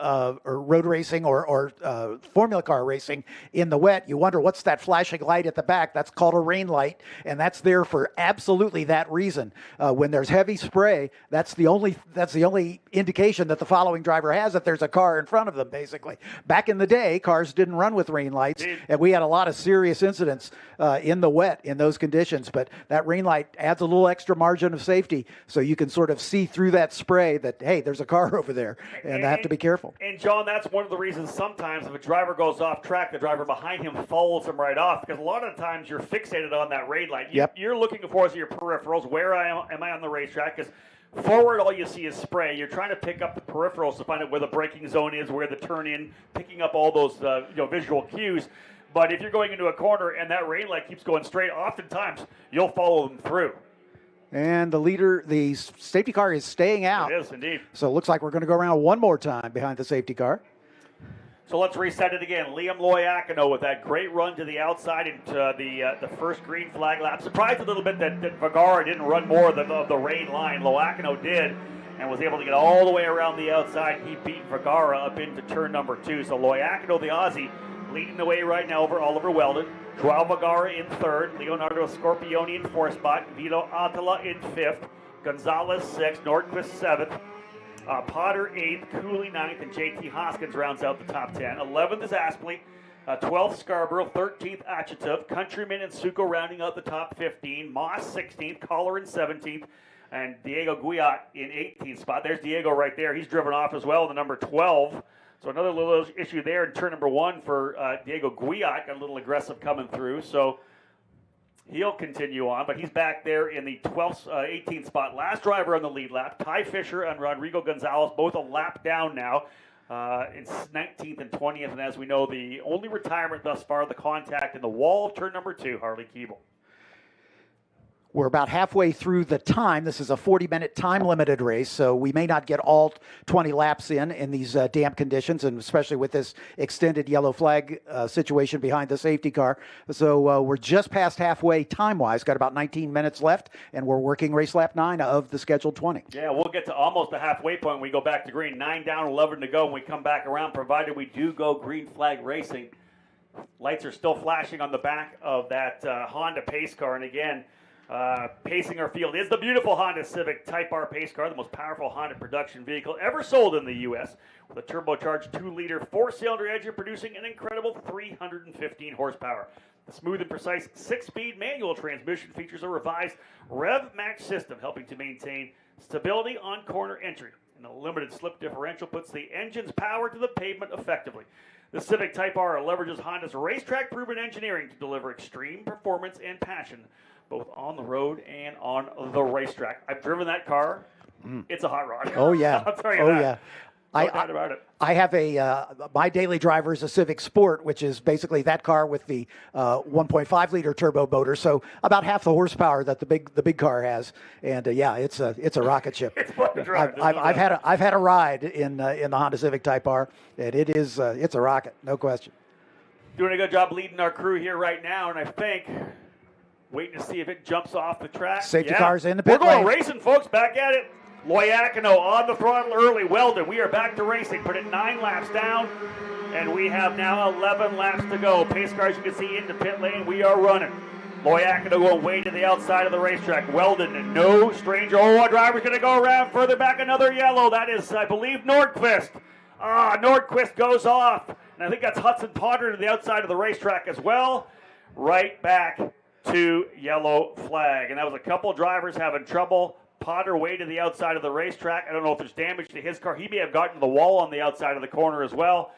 road racing or Formula car racing in the wet, you wonder what's that flashing light at the back. That's called a rain light, and that's there for absolutely that reason. When there's heavy spray, that's the only indication that the following driver has that there's a car in front of them. Basically, back in the day, cars didn't run with rain lights, and we had a lot of serious incidents in the wet in those conditions. But that rain light adds a little extra margin of safety, so you can sort of see through that spray that, hey, there's a car over there, and I have to be careful.
And, John, that's one of the reasons sometimes if a driver goes off track, the driver behind him follows him right off, because a lot of times you're fixated on that rain light. You're looking for your peripherals. Where am I on the racetrack? Because forward, all you see is spray. You're trying to pick up the peripherals to find out where the braking zone is, where the turn in, picking up all those visual cues. But if you're going into a corner and that rain light keeps going straight, oftentimes you'll follow them through.
And the safety car is staying out.
It is, indeed.
So it looks like we're going to go around one more time behind the safety car.
So let's reset it again. Liam Loiacono with that great run to the outside into the first green flag lap. Surprised a little bit that Vergara didn't run more of the rain line. Loiacono did. and was able to get all the way around the outside. He beat Vergara up into turn number 2. So Loiacono, the Aussie, leading the way right now over Oliver Weldon. Joao Vergara in 3rd. Leonardo Scorpioni in 4th spot. Vito Attila in 5th. Gonzalez 6th. Nordquist 7th. Potter 8th. Cooley 9th. And JT Hoskins rounds out the top 10. 11th is Aspley. 12th Scarborough. 13th Achitov. Countryman and Suko rounding out the top 15. Moss 16th. Collar in 17th. And Diego Guiat in 18th spot. There's Diego right there. He's driven off as well, the number 12. So another little issue there in turn number 1 for Diego Guiat. Got a little aggressive coming through. So he'll continue on, but he's back there in the 18th spot. Last driver on the lead lap. Ty Fisher and Rodrigo Gonzalez, both a lap down now. It's 19th and 20th. And as we know, the only retirement thus far, the contact in the wall of turn number 2, Harley Keeble.
We're about halfway through the time. This is a 40-minute time-limited race, so we may not get all 20 laps in these damp conditions, and especially with this extended yellow flag situation behind the safety car. So we're just past halfway time-wise, got about 19 minutes left, and we're working race lap 9 of the scheduled 20.
Yeah, we'll get to almost the halfway point when we go back to green. 9 down, 11 to go when we come back around, provided we do go green flag racing. Lights are still flashing on the back of that Honda pace car, and again, pacing our field is the beautiful Honda Civic Type R pace car, the most powerful Honda production vehicle ever sold in the U.S. with a turbocharged 2-liter 4-cylinder engine producing an incredible 315 horsepower. The smooth and precise 6-speed manual transmission features a revised rev match system, helping to maintain stability on corner entry. And the limited slip differential puts the engine's power to the pavement effectively. The Civic Type R leverages Honda's racetrack-proven engineering to deliver extreme performance and passion, both on the road and on the racetrack. I've driven that car. It's a hot rod.
Oh, yeah.
I'll tell you that.
Yeah.
No doubt about it.
I have my daily driver is a Civic Sport, which is basically that car with the 1.5 liter turbo motor. So about half the horsepower that the big car has. And yeah, it's a rocket ship.
It's fun to drive.
I've had a ride in the Honda Civic Type R, and it's a rocket, no question.
Doing a good job leading our crew here right now, and I think waiting to see if it jumps off the track.
Safety cars in the pit
lane. We're going
lane.
racing, folks. Back at it. Loiacono on the throttle early. Weldon, we are back to racing. Put it 9 laps down, and we have now 11 laps to go. Pace cars, you can see, in the pit lane. We are running. Loiacono going way to the outside of the racetrack. Weldon, and no stranger. Oh, a driver's going to go around further back. Another yellow. That is, I believe, Nordquist. Nordquist goes off. And I think that's Hudson Potter to the outside of the racetrack as well. Right back to yellow flag. And that was a couple drivers having trouble. Potter way to the outside of the racetrack. I don't know if there's damage to his car. He may have gotten to the wall on the outside of the corner as well.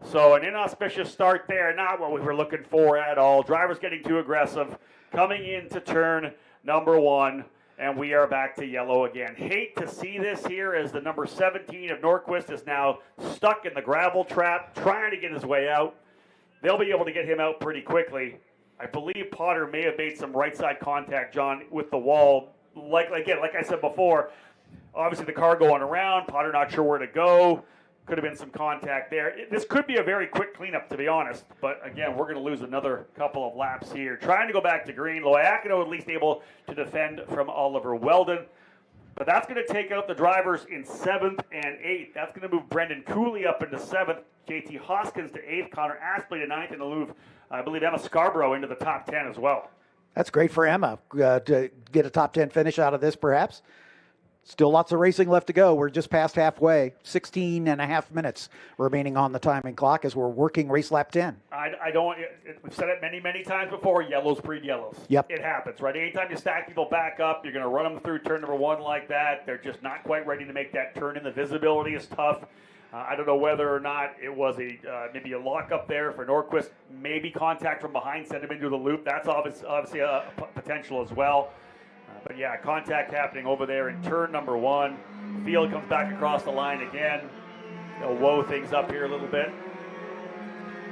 So an inauspicious start there. Not what we were looking for at all. Drivers getting too aggressive. Coming into turn number 1. And we are back to yellow again. Hate to see this here as the number 17 of Nordquist is now stuck in the gravel trap, trying to get his way out. They'll be able to get him out pretty quickly. I believe Potter may have made some right side contact, John, with the wall. Like I said before, obviously the car going around, Potter not sure where to go. Could have been some contact there. This could be a very quick cleanup, to be honest. But again, we're going to lose another couple of laps here. Trying to go back to green. Loiacono at least able to defend from Oliver Weldon. But that's going to take out the drivers in 7th and 8th. That's going to move Brendan Cooley up into 7th, JT Hoskins to 8th, Connor Aspley to 9th, and to move, I believe, Emma Scarborough into the top 10 as well.
That's great for Emma to get a top 10 finish out of this, perhaps. Still lots of racing left to go. We're just past halfway. 16 and a half minutes remaining on the timing clock as we're working race lap 10.
We've said it many, many times before, yellows breed yellows.
Yep.
It happens, right? Anytime you stack people back up, you're going to run them through turn number 1 like that. They're just not quite ready to make that turn in. The visibility is tough. I don't know whether or not it was maybe a lock up there for Nordquist. Maybe contact from behind, send him into the loop. That's obviously a potential as well. But yeah, contact happening over there in turn number 1. Field comes back across the line again. They'll woe things up here a little bit.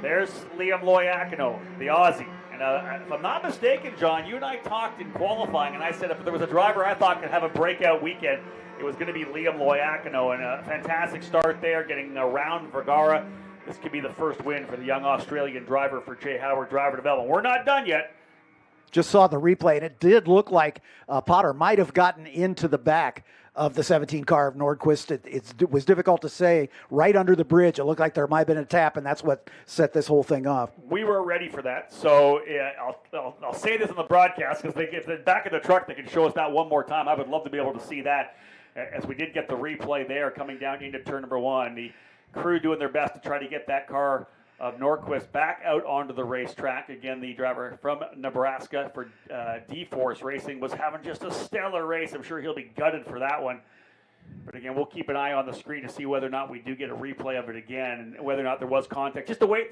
There's Liam Loiacono, the Aussie. And if I'm not mistaken, John, you and I talked in qualifying, and I said if there was a driver I thought could have a breakout weekend, it was going to be Liam Loiacono. And a fantastic start there, getting around Vergara. This could be the first win for the young Australian driver for Jay Howard Driver Development. We're not done yet.
Just saw the replay, and it did look like Potter might have gotten into the back of the 17 car of Nordquist. It was difficult to say. Right under the bridge, it looked like there might have been a tap, and that's what set this whole thing off.
We were ready for that, so I'll say this on the broadcast because if they're back in the truck, they can show us that one more time. I would love to be able to see that, as we did get the replay there coming down into turn number 1. The crew doing their best to try to get that car of Nordquist back out onto the racetrack. Again, the driver from Nebraska for D-Force Racing was having just a stellar race. I'm sure he'll be gutted for that one. But again, we'll keep an eye on the screen to see whether or not we do get a replay of it again, and whether or not there was contact. Just the way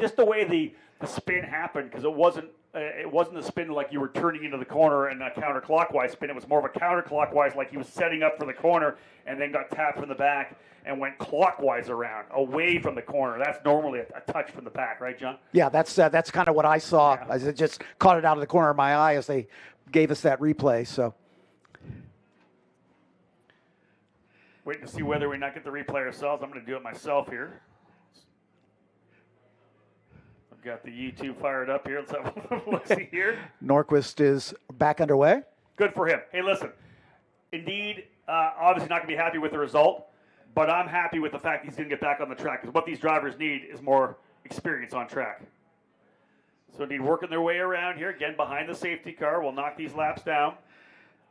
the spin happened, because it wasn't a spin like you were turning into the corner and a counterclockwise spin. It was more of a counterclockwise, like he was setting up for the corner and then got tapped from the back and went clockwise around, away from the corner. That's normally a touch from the back, right, John?
Yeah, that's kind of what I saw.
Yeah.
I just caught it out of the corner of my eye as they gave us that replay. So,
waiting to see whether we not get the replay ourselves. I'm going to do it myself here. I've got the YouTube fired up here. Let's have a look-see here.
Nordquist is back underway.
Good for him. Hey, listen, indeed, obviously not going to be happy with the result, but I'm happy with the fact he's going to get back on the track, because what these drivers need is more experience on track. So indeed, working their way around here, again, behind the safety car. We'll knock these laps down.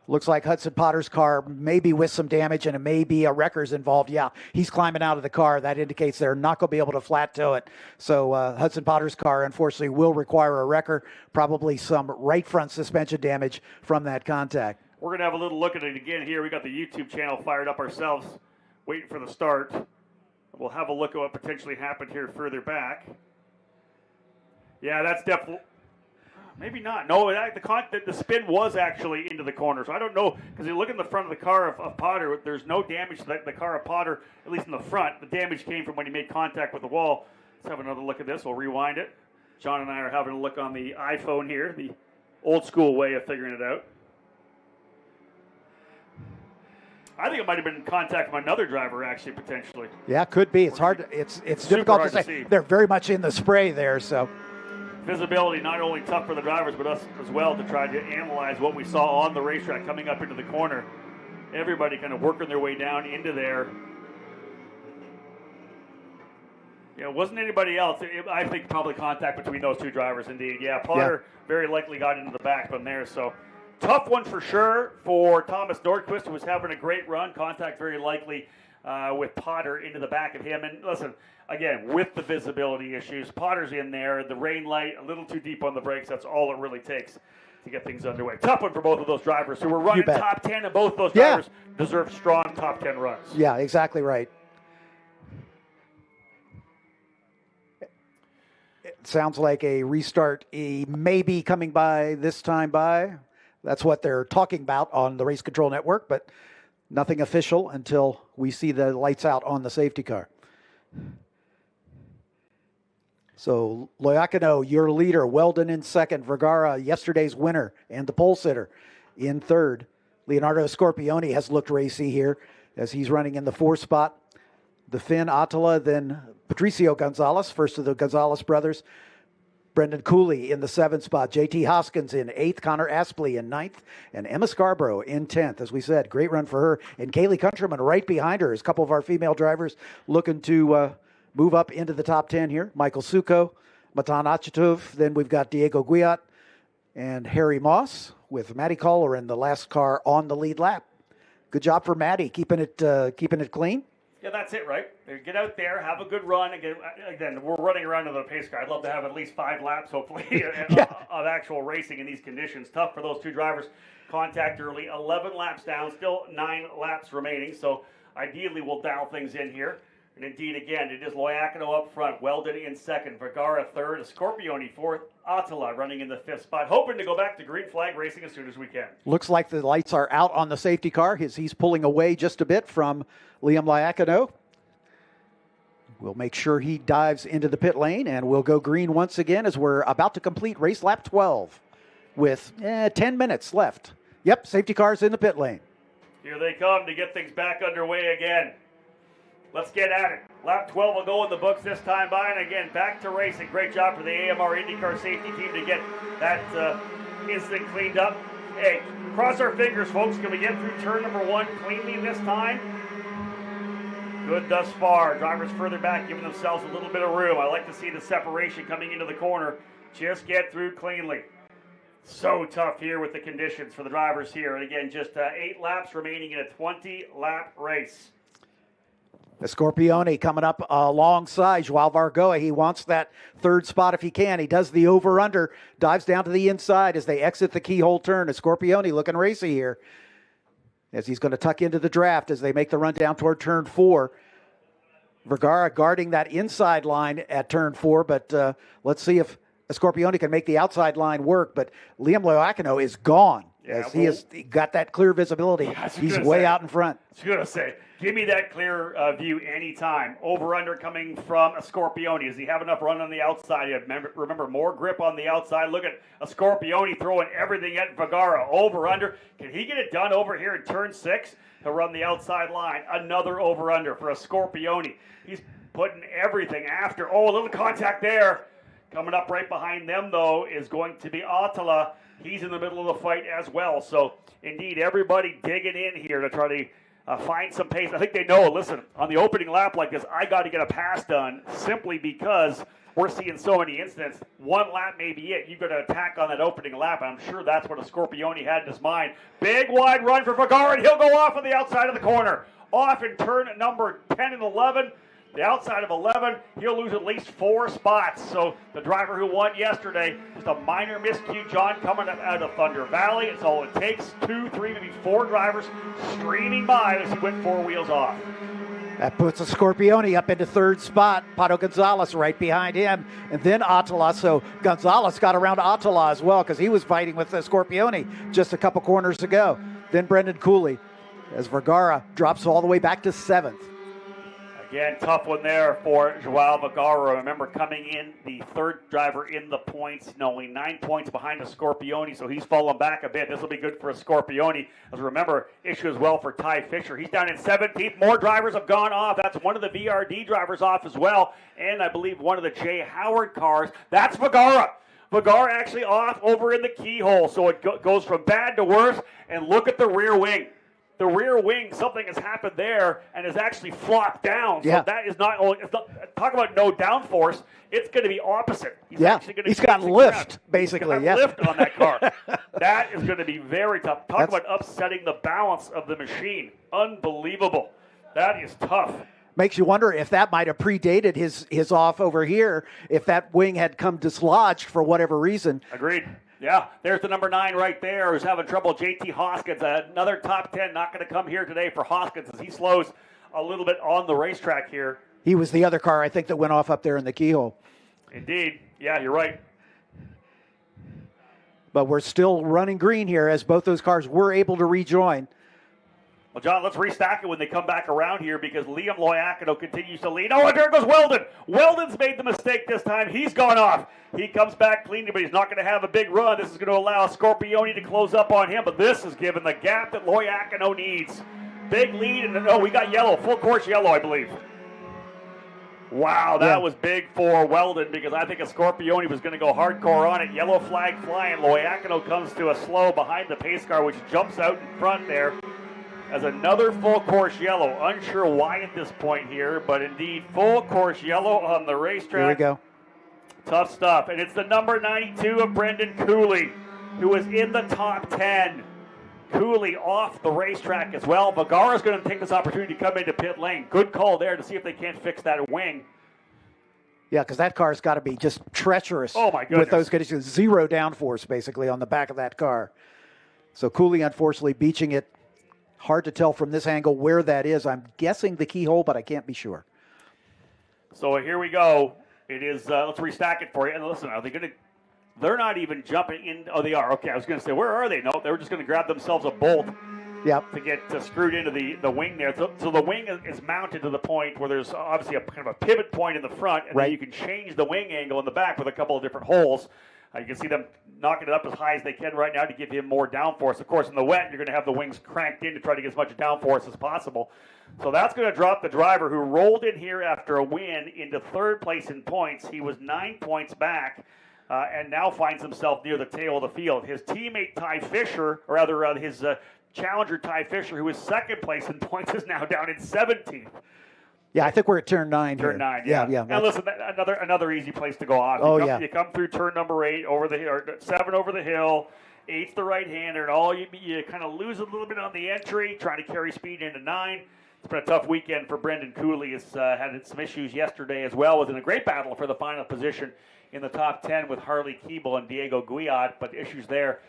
Looks like Hudson Potter's car maybe with some damage, and it may be a wrecker's involved. Yeah, he's climbing out of the car. That indicates they're not going to be able to flat tow it. So Hudson Potter's car, unfortunately, will require a wrecker, probably some right front suspension damage from that contact.
We're going to have a little look at it again here. We got the YouTube channel fired up ourselves, waiting for the start. We'll have a look at what potentially happened here further back. Yeah, that's definitely... Maybe not. No, the spin was actually into the corner. So I don't know, because you look in the front of the car of Potter, there's no damage to the car of Potter, at least in the front. The damage came from when he made contact with the wall. Let's have another look at this. We'll rewind it. John and I are having a look on the iPhone here, the old school way of figuring it out. I think it might have been contact from another driver, actually, potentially.
Yeah, could be. It's hard. It's difficult to say. They're very much in the spray there, so...
Visibility not only tough for the drivers, but us as well, to try to analyze what we saw on the racetrack coming up into the corner. Everybody kind of working their way down into there. Yeah, it wasn't anybody else. I think probably contact between those two drivers, indeed. Yeah, Potter very likely got into the back from there. So tough one for sure for Thomas Nordquist, who was having a great run. Contact very likely with Potter into the back of him. And listen, again, with the visibility issues, Potter's in there, the rain light, a little too deep on the brakes. That's all it really takes to get things underway. Tough one for both of those drivers who were running top 10, and both of those drivers deserve strong top 10 runs.
Yeah, exactly right. It sounds like a restart may be coming by this time by. That's what they're talking about on the Race Control Network, but nothing official until we see the lights out on the safety car. So Loiacono, your leader, Weldon in second, Vergara, yesterday's winner and the pole sitter, in third. Leonardo Scorpioni has looked racy here as he's running in the 4th spot. The Finn, Attila, then Patricio Gonzalez, first of the Gonzalez brothers. Brendan Cooley in the 7th spot. J.T. Hoskins in 8th. Connor Aspley in 9th. And Emma Scarborough in 10th. As we said, great run for her. And Kaylee Countryman right behind her. As a couple of our female drivers looking to move up into the top 10 here. Michael Suko, Matan Achitov. Then we've got Diego Guiat and Harry Moss with Maddie Collar in the last car on the lead lap. Good job for Maddie, keeping it clean.
Yeah, that's it, right? Get out there, have a good run. Again, we're running around in the pace car. I'd love to have at least 5 laps, hopefully, of actual racing in these conditions. Tough for those two drivers. Contact early, 11 laps down, still 9 laps remaining. So ideally, we'll dial things in here. And indeed, again, it is Loiacono up front, Weldon in second, Vergara third, Scorpioni fourth, Attila running in the 5th spot. Hoping to go back to green flag racing as soon as we can.
Looks like the lights are out on the safety car. He's pulling away just a bit from Liam Loiacono. We'll make sure he dives into the pit lane, and we'll go green once again as we're about to complete race lap 12 with 10 minutes left. Yep, safety car's in the pit lane.
Here they come to get things back underway again. Let's get at it. Lap 12 will go in the books this time by, and again, back to racing. Great job for the AMR IndyCar safety team to get that incident cleaned up. Hey, cross our fingers, folks. Can we get through turn number 1 cleanly this time? Good thus far. Drivers further back giving themselves a little bit of room. I like to see the separation coming into the corner. Just get through cleanly. So tough here with the conditions for the drivers here. And again, just 8 laps remaining in a 20-lap race.
The Scorpione coming up alongside Joao Vargoa. He wants that third spot if he can. He does the over-under, dives down to the inside as they exit the keyhole turn. The Scorpione looking racy here as he's going to tuck into the draft as they make the run down toward turn 4. Vergara guarding that inside line at turn 4, but let's see if Scorpione can make the outside line work. But Liam Loiacono is gone as he has got that clear visibility. He's way out in front.
I was going to say, give me that clear view anytime. Over-under coming from a Scorpione. Does he have enough run on the outside? Remember, more grip on the outside. Look at a Scorpione throwing everything at Vergara. Over-under. Can he get it done over here in turn 6? He'll run the outside line. Another over-under for a Scorpione. He's putting everything after. Oh, a little contact there. Coming up right behind them, though, is going to be Attila. He's in the middle of the fight as well. So, indeed, everybody digging in here to try to find some pace. I think they know, listen, on the opening lap like this, I got to get a pass done simply because we're seeing so many incidents. One lap may be it. You've got to attack on that opening lap, and I'm sure that's what a Scorpione had in his mind. Big wide run for Vergara, and he'll go off on the outside of the corner. Off in turn number 10 and 11. The outside of 11, he'll lose at least 4 spots. So the driver who won yesterday, just a minor miscue, John, coming out of Thunder Valley. It's all it takes. 2, 3, maybe 4 drivers streaming by as he went 4 wheels off.
That puts a Scorpione up into third spot. Pato Gonzalez right behind him. And then Attila. So Gonzalez got around Attila as well because he was fighting with the Scorpione just a couple corners ago. Then Brendan Cooley as Vergara drops all the way back to 7th.
Again, tough one there for Joao Vergara. Remember, coming in the third driver in the points, only 9 points behind the Scorpione, so he's fallen back a bit. This will be good for a Scorpione. As remember, issue as well for Ty Fisher. He's down in 17th. More drivers have gone off. That's one of the VRD drivers off as well, and I believe one of the Jay Howard cars. That's Vergara. Vergara actually off over in the keyhole, so it goes from bad to worse, and look at the rear wing. The rear wing, something has happened there and has actually flopped down. So that is not, talk about no downforce, it's going to be opposite. He's
got lift, basically.
He's got lift on that car. That is going to be very tough. Talk about upsetting the balance of the machine. Unbelievable. That is tough.
Makes you wonder if that might have predated his off over here, if that wing had come dislodged for whatever reason.
Agreed. Yeah, there's the number 9 right there who's having trouble, JT Hoskins. Another top 10 not going to come here today for Hoskins as he slows a little bit on the racetrack here.
He was the other car, I think, that went off up there in the keyhole.
Indeed. Yeah, you're right.
But we're still running green here as both those cars were able to rejoin.
Well, John, let's restack it when they come back around here because Liam Loiacono continues to lead. Oh, and there goes Weldon. Weldon's made the mistake this time. He's gone off. He comes back cleanly, but he's not going to have a big run. This is going to allow Scorpione to close up on him, but this is given the gap that Loiacono needs. Big lead, and we got yellow, full course yellow, I believe. Wow, that was big for Weldon because I think a Scorpione was going to go hardcore on it. Yellow flag flying. Loiacono comes to a slow behind the pace car, which jumps out in front there. As another full course yellow. Unsure why at this point here, but indeed full course yellow on the racetrack.
Here we go.
Tough stuff. And it's the number 92 of Brendan Cooley, who is in the top 10. Cooley off the racetrack as well. Vergara's going to take this opportunity to come into pit lane. Good call there to see if they can't fix that wing.
Yeah, because that car's got to be just treacherous.
Oh, my goodness.
With those conditions. 0 downforce, basically, on the back of that car. So Cooley, unfortunately, beaching it. Hard to tell from this angle where that is. I'm guessing the keyhole, but I can't be sure.
So here we go. It is, let's restack it for you. And listen, are they going to, they're not even jumping in. Oh, they are. Okay, I was going to say, where are they? No, they were just going to grab themselves a bolt to get screwed into the wing there. So the wing is mounted to the point where there's obviously a kind of a pivot point in the front, and then you can change the wing angle in the back with a couple of different holes. You can see them knocking it up as high as they can right now to give him more downforce. Of course, in the wet, you're going to have the wings cranked in to try to get as much downforce as possible. So that's going to drop the driver who rolled in here after a win into third place in points. He was 9 points back. and now finds himself near the tail of the field. His teammate Ty Fisher, or rather his challenger Ty Fisher, who is second place in points, is now down in 17th.
Yeah, I think we're at turn 9
Turn
here.
9, yeah. And listen, another easy place to go off. You come through turn number 8 over the or 7 over the hill. 8's the right-hander, and you kind of lose a little bit on the entry, trying to carry speed into 9. It's been a tough weekend for Brendan Cooley. He's had some issues yesterday as well. Was in a great battle for the final position in the top 10 with Harley Keeble and Diego Guillat, but issues there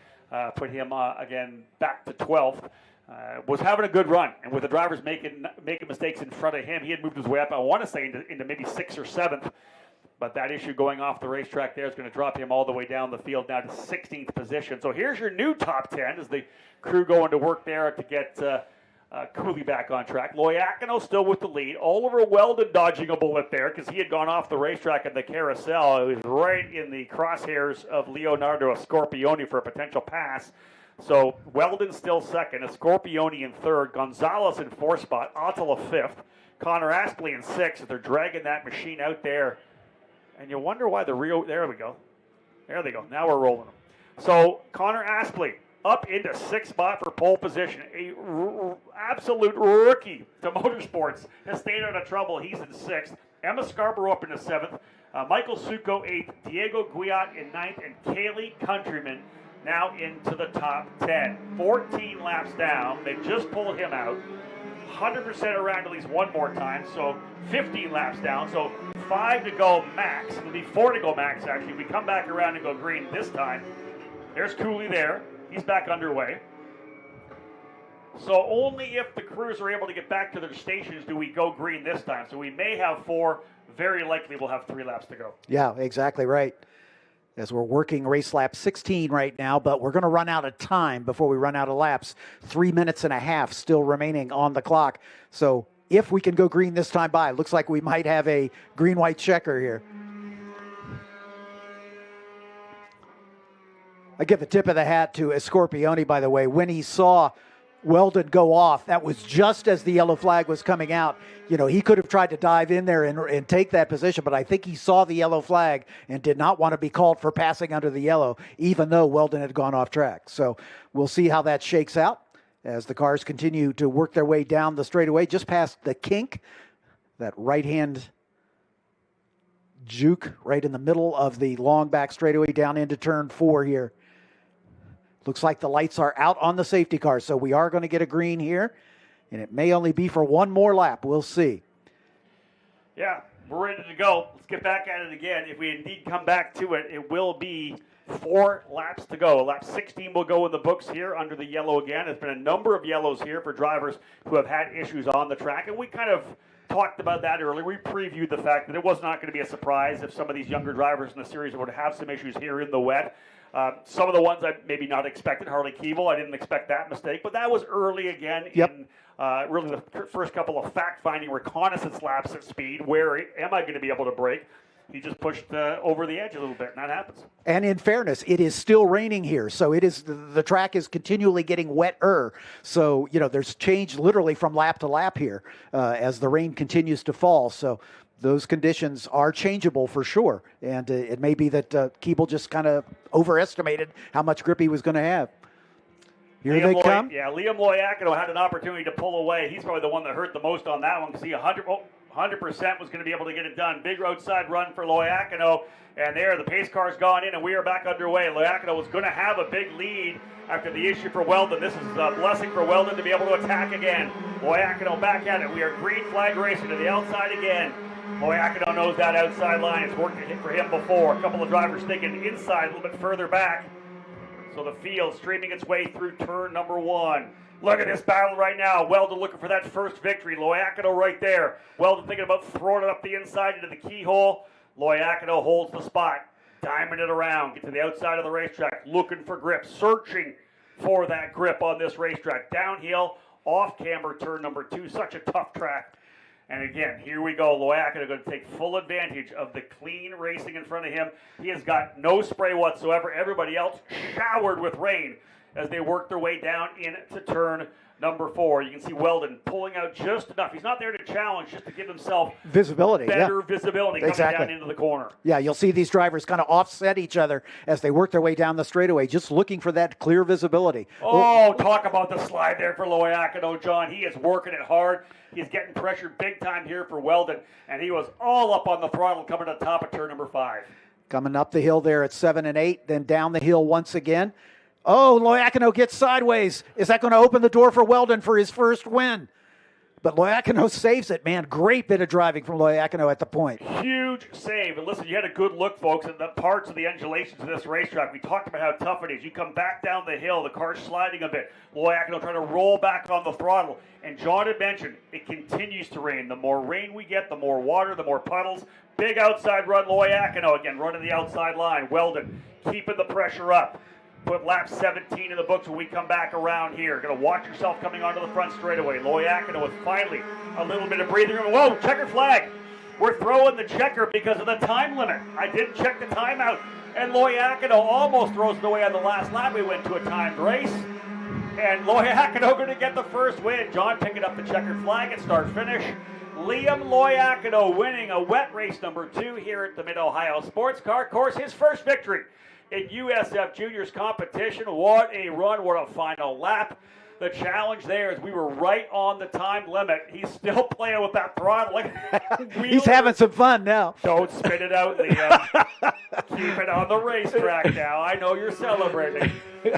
put him again back to 12th. Was having a good run, and with the drivers making mistakes in front of him, he had moved his way up, I want to say, into maybe 6th or 7th. But that issue going off the racetrack there is going to drop him all the way down the field now to 16th position. So here's your new top 10 as the crew going to work there to get Cooley back on track. Loiacono still with the lead. Oliver Weldon dodging a bullet there because he had gone off the racetrack in the carousel. It was right in the crosshairs of Leonardo Scorpioni for a potential pass. So Weldon still second, Scorpioni in third, Gonzalez in fourth spot, Attila fifth, Connor Astley in sixth. They're dragging that machine out there. And you wonder why there we go. There they go. Now we're rolling them. So Connor Astley up into sixth spot for pole position. Absolute rookie to motorsports. Has stayed out of trouble. He's in sixth. Emma Scarborough up into seventh. Michael Succo eighth. Diego Guillat in ninth. And Kaylee Countryman now into the top 10. 14 laps down. They just pulled him out. 100% around at least one more time. So 15 laps down. So 5 to go max. It'll be 4 to go max, actually. We come back around and go green this time. There's Cooley there. He's back underway. So only if the crews are able to get back to their stations do we go green this time. So we may have 4. Very likely we'll have 3 laps to go.
Yeah, exactly right. As we're working race lap 16 right now, but we're going to run out of time before we run out of laps. 3 minutes and a half still remaining on the clock. So if we can go green this time by, looks like we might have a green-white checker here. I give a tip of the hat to Scorpioni, by the way. When he saw Weldon go off, that was just as the yellow flag was coming out. You know, he could have tried to dive in there and take that position, but I think he saw the yellow flag and did not want to be called for passing under the yellow, even though Weldon had gone off track. So we'll see how that shakes out as the cars continue to work their way down the straightaway, just past the kink, that right-hand juke right in the middle of the long back straightaway down into turn 4 here. Looks like the lights are out on the safety car, so we are going to get a green here, and it may only be for one more lap. We'll see.
Yeah, we're ready to go. Let's get back at it again. If we indeed come back to it, it will be 4 laps to go. Lap 16 will go in the books here under the yellow again. There's been a number of yellows here for drivers who have had issues on the track, and we kind of talked about that earlier. We previewed the fact that it was not going to be a surprise if some of these younger drivers in the series would have some issues here in the wet. Some of the ones I maybe not expected, Harley Keeble, I didn't expect that mistake, but that was early again in really the first couple of fact-finding reconnaissance laps at speed. Where am I going to be able to brake? He just pushed over the edge a little bit, and that happens.
And in fairness, it is still raining here, so it is the track is continually getting wetter. So, you know, there's change literally from lap to lap here as the rain continues to fall. So those conditions are changeable for sure. And it may be that Keeble just kind of overestimated how much grip he was going to have. Here they come.
Yeah, Liam Loiacono had an opportunity to pull away. He's probably the one that hurt the most on that one because he 100% was going to be able to get it done. Big roadside run for Loiacono. And there, the pace car's gone in, and we are back underway. Loiacono was going to have a big lead after the issue for Weldon. This is a blessing for Weldon to be able to attack again. Loiacono back at it. We are green flag racing to the outside again. Loiacono knows that outside line. It's worked for him before. A couple of drivers thinking inside, a little bit further back. So the field streaming its way through turn number 1. Look at this battle right now. Weldon looking for that first victory. Loiacono right there. Weldon thinking about throwing it up the inside into the keyhole. Loiacono holds the spot. Diamond it around. Get to the outside of the racetrack. Looking for grip. Searching for that grip on this racetrack. Downhill, off-camber turn number 2. Such a tough track. And again, here we go. Loiacono going to take full advantage of the clean racing in front of him. He has got no spray whatsoever. Everybody else showered with rain as they work their way down into turn number 4. You can see Weldon pulling out just enough. He's not there to challenge, just to give himself
visibility,
better visibility coming
exactly.
down into the corner.
Yeah, you'll see these drivers kind of offset each other as they work their way down the straightaway, just looking for that clear visibility.
Oh, talk about the slide there for Loiacono, John. He is working it hard. He's getting pressured big time here for Weldon, and he was all up on the throttle coming to the top of turn number 5.
Coming up the hill there at 7 and 8, then down the hill once again. Oh, Loiacono gets sideways. Is that going to open the door for Weldon for his first win? But Loiacono saves it, man. Great bit of driving from Loiacono at the point.
Huge save. And listen, you had a good look, folks, at the parts of the undulations of this racetrack. We talked about how tough it is. You come back down the hill, the car's sliding a bit. Loiacono trying to roll back on the throttle. And John had mentioned, it continues to rain. The more rain we get, the more water, the more puddles. Big outside run, Loiacono again, running the outside line. Weldon keeping the pressure up. Put lap 17 in the books when we come back around here. Going to watch yourself coming onto the front straightaway. Loiacono with finally a little bit of breathing room. Whoa, checker flag. We're throwing the checker because of the time limit. I didn't check the timeout. And Loiacono almost throws it away on the last lap. We went to a timed race. And Loiacono going to get the first win. John picking up the checkered flag at start-finish. Liam Loiacono winning a wet race number 2 here at the Mid-Ohio Sports Car Course. His first victory in USF Juniors competition. What a run, what a final lap. The challenge there is we were right on the time limit. He's still playing with that throttle.
He's having some fun now.
Don't spit it out, Liam. Keep it on the racetrack now. I know you're celebrating.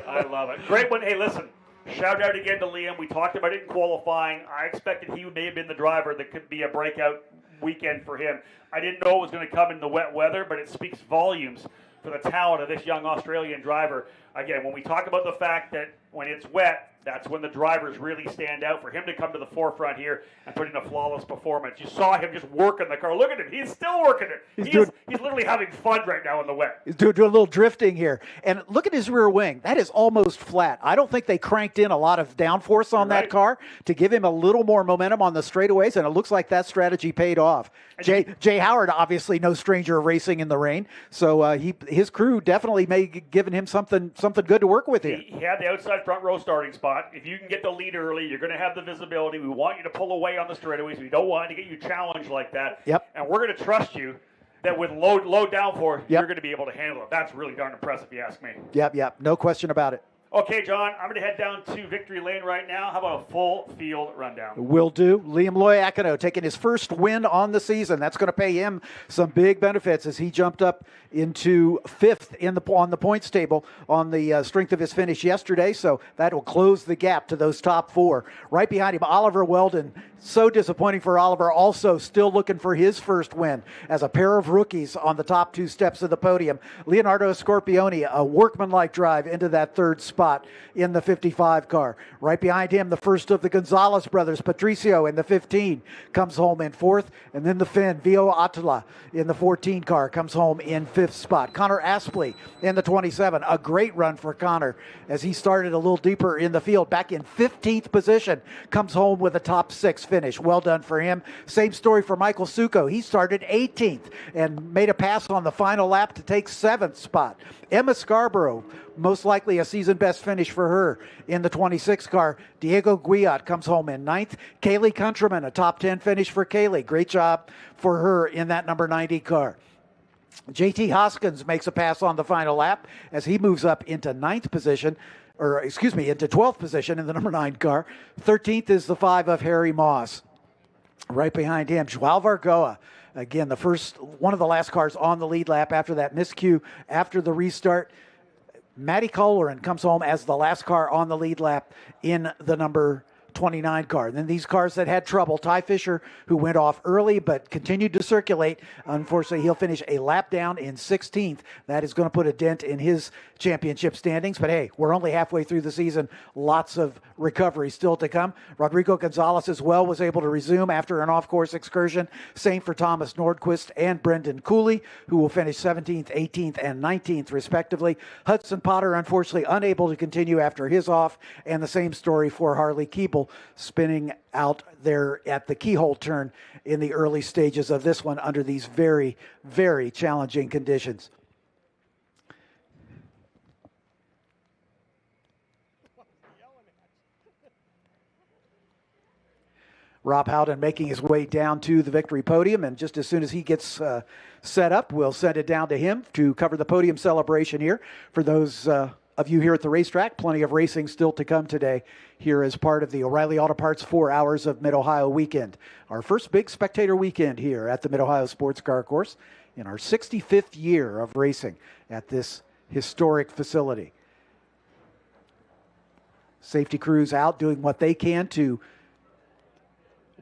I love it. Great one. Hey, listen, shout out again to Liam. We talked about it in qualifying. I expected he may have been the driver that could be a breakout weekend for him. I didn't know it was going to come in the wet weather, but it speaks volumes for the talent of this young Australian driver. Again, when we talk about the fact that when it's wet, that's when the drivers really stand out. For him to come to the forefront here and put in a flawless performance. You saw him just working the car. Look at him. He's still working it. He's literally having fun right now in the wet.
He's doing a little drifting here. And look at his rear wing. That is almost flat. I don't think they cranked in a lot of downforce on that car to give him a little more momentum on the straightaways, and it looks like that strategy paid off. Jay Howard, obviously no stranger of racing in the rain, so his crew definitely may have given him something good to work with here.
He had the outside front row starting spot. If you can get the lead early, you're going to have the visibility. We want you to pull away on the straightaways. We don't want to get you challenged like that.
Yep.
And we're going to trust you that with low downforce, you're going to be able to handle it. That's really darn impressive, if you ask me.
Yep. No question about it.
Okay, John, I'm going to head down to Victory Lane right now. How about a full field rundown?
Will do. Liam Loiacono taking his first win on the season. That's going to pay him some big benefits as he jumped up into 5th on the points table on the strength of his finish yesterday. So that will close the gap to those top 4. Right behind him, Oliver Weldon. So disappointing for Oliver. Also still looking for his first win as a pair of rookies on the top 2 steps of the podium. Leonardo Scorpioni, a workmanlike drive into that 3rd spot in the 55 car. Right behind him, the first of the Gonzalez brothers, Patricio, in the 15, comes home in 4th. And then the Finn, Vio Attila, in the 14 car, comes home in 5th spot. Connor Aspley in the 27. A great run for Connor as he started a little deeper in the field. Back in 15th position, comes home with a top 6 finish. Well done for him. Same story for Michael Succo. He started 18th and made a pass on the final lap to take 7th spot. Emma Scarborough, most likely a season best finish for her in the 26 car. Diego Guiot comes home in 9th. Kaylee Countryman, a top 10 finish for Kaylee. Great job for her in that number 90 car. JT Hoskins makes a pass on the final lap as he moves up into 9th position. Into 12th position in the number 9 car. 13th is the 5 of Harry Moss. Right behind him, Joao Vargoa. Again, one of the last cars on the lead lap after that miscue after the restart. Matty Colleran comes home as the last car on the lead lap in the number 29 car. And then these cars that had trouble, Ty Fisher, who went off early but continued to circulate. Unfortunately, he'll finish a lap down in 16th. That is going to put a dent in his championship standings. But hey, we're only halfway through the season. Lots of recovery still to come. Rodrigo Gonzalez as well was able to resume after an off-course excursion. Same for Thomas Nordquist and Brendan Cooley, who will finish 17th, 18th, and 19th respectively. Hudson Potter, unfortunately, unable to continue after his off. And the same story for Harley Keeble, spinning out there at the keyhole turn in the early stages of this one under these very, very challenging conditions. Rob Howden making his way down to the victory podium, and just as soon as he gets set up, we'll send it down to him to cover the podium celebration here. For those of you here at the racetrack, plenty of racing still to come today here as part of the O'Reilly Auto Parts 4 Hours of Mid-Ohio weekend. Our first big spectator weekend here at the Mid-Ohio Sports Car Course in our 65th year of racing at this historic facility. Safety crews out doing what they can to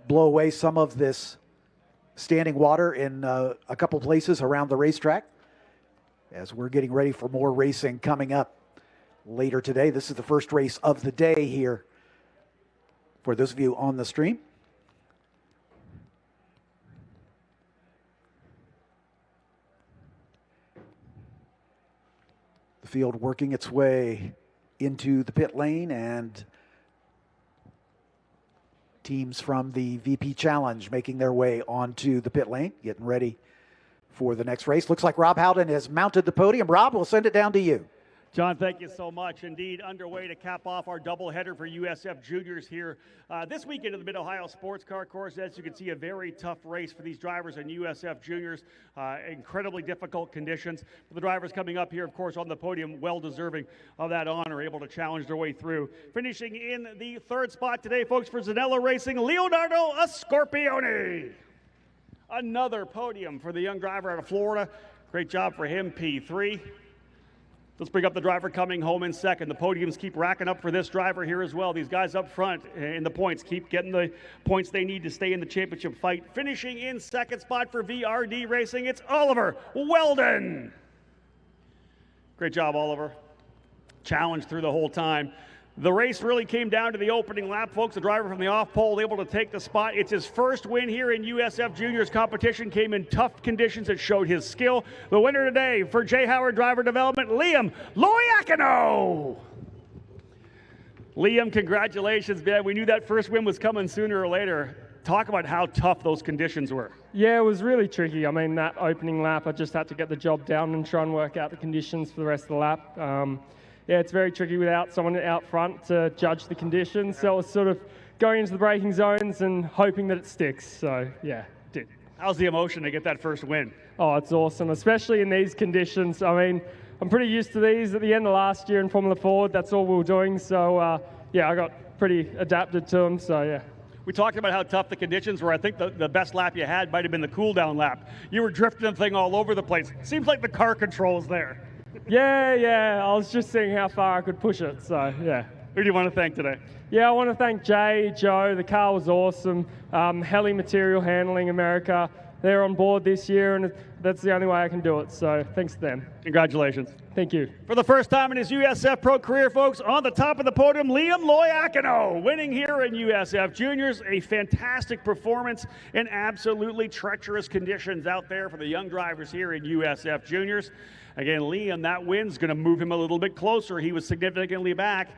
blow away some of this standing water in a couple places around the racetrack as we're getting ready for more racing coming up later today. This is the first race of the day here for those of you on the stream. The field working its way into the pit lane, and teams from the VP Challenge making their way onto the pit lane, getting ready for the next race. Looks like Rob Howden has mounted the podium. Rob, we'll send it down to you.
John, thank you so much. Indeed, underway to cap off our doubleheader for USF Juniors here this weekend at the Mid-Ohio Sports Car Course. As you can see, a very tough race for these drivers and USF Juniors. Incredibly difficult conditions. For the drivers coming up here, of course, on the podium, well deserving of that honor, able to challenge their way through. Finishing in the third spot today, folks, for Zanella Racing, Leonardo Scorpione. Another podium for the young driver out of Florida. Great job for him, P3. Let's bring up the driver coming home in second. The podiums keep racking up for this driver here as well. These guys up front in the points keep getting the points they need to stay in the championship fight. Finishing in second spot for VRD Racing, it's Oliver Weldon. Great job, Oliver. Challenged through the whole time. The race really came down to the opening lap, folks. The driver from the off pole able to take the spot. It's his first win here in USF Juniors competition. Came in tough conditions. It showed his skill. The winner today for J. Howard Driver Development, Liam Loiacono. Liam, congratulations, man. We knew that first win was coming sooner or later. Talk about how tough those conditions were.
Yeah, it was really tricky. I mean, that opening lap, I just had to get the job down and try and work out the conditions for the rest of the lap. Yeah, it's very tricky without someone out front to judge the conditions. So it was sort of going into the braking zones and hoping that it sticks. So, yeah, it did.
How's the emotion to get that first win?
Oh, it's awesome, especially in these conditions. I mean, I'm pretty used to these. At the end of last year in Formula Ford, that's all we were doing. So, yeah, I got pretty adapted to them. So, yeah.
We talked about how tough the conditions were. I think the best lap you had might have been the cool-down lap. You were drifting the thing all over the place. Seems like the car control's there.
Yeah, I was just seeing how far I could push it, so yeah.
Who do you want to thank today?
Yeah, I want to thank Jay, Joe. The car was awesome. Heli Material Handling America, they're on board this year, and that's the only way I can do it, so thanks to them.
Congratulations.
Thank you.
For the first time in his USF Pro career, folks, on the top of the podium, Liam Loiacono, winning here in USF Juniors. A fantastic performance in absolutely treacherous conditions out there for the young drivers here in USF Juniors. Again, Liam, that win's going to move him a little bit closer. He was significantly back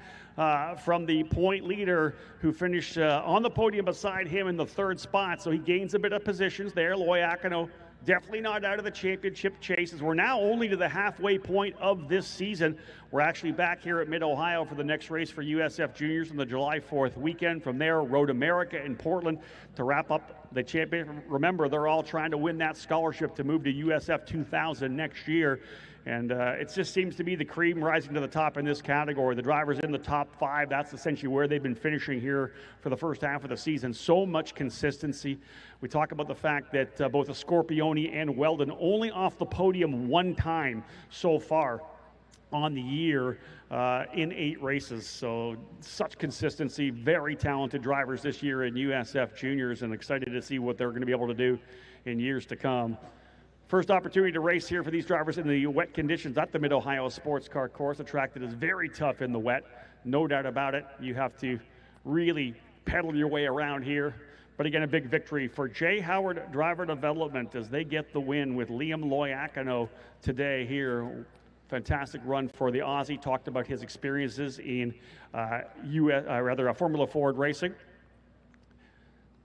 from the point leader who finished on the podium beside him in the third spot. So he gains a bit of positions there. Loiacono definitely not out of the championship chase, as we're now only to the halfway point of this season. We're actually back here at Mid-Ohio for the next race for USF Juniors on the July 4th weekend. From there, Road America in Portland to wrap up the championship. Remember, they're all trying to win that scholarship to move to USF 2000 next year. And it just seems to be the cream rising to the top in this category. The drivers in the top 5, that's essentially where they've been finishing here for the first half of the season. So much consistency. We talk about the fact that both Scorpione and Weldon only off the podium one time so far on the year in 8 races. So such consistency, very talented drivers this year in USF Juniors, and excited to see what they're going to be able to do in years to come. First opportunity to race here for these drivers in the wet conditions at the Mid-Ohio Sports Car Course. A track that is very tough in the wet, no doubt about it. You have to really pedal your way around here. But again, a big victory for J. Howard Driver Development as they get the win with Liam Loiacono today here. Fantastic run for the Aussie. Talked about his experiences in Formula Ford racing.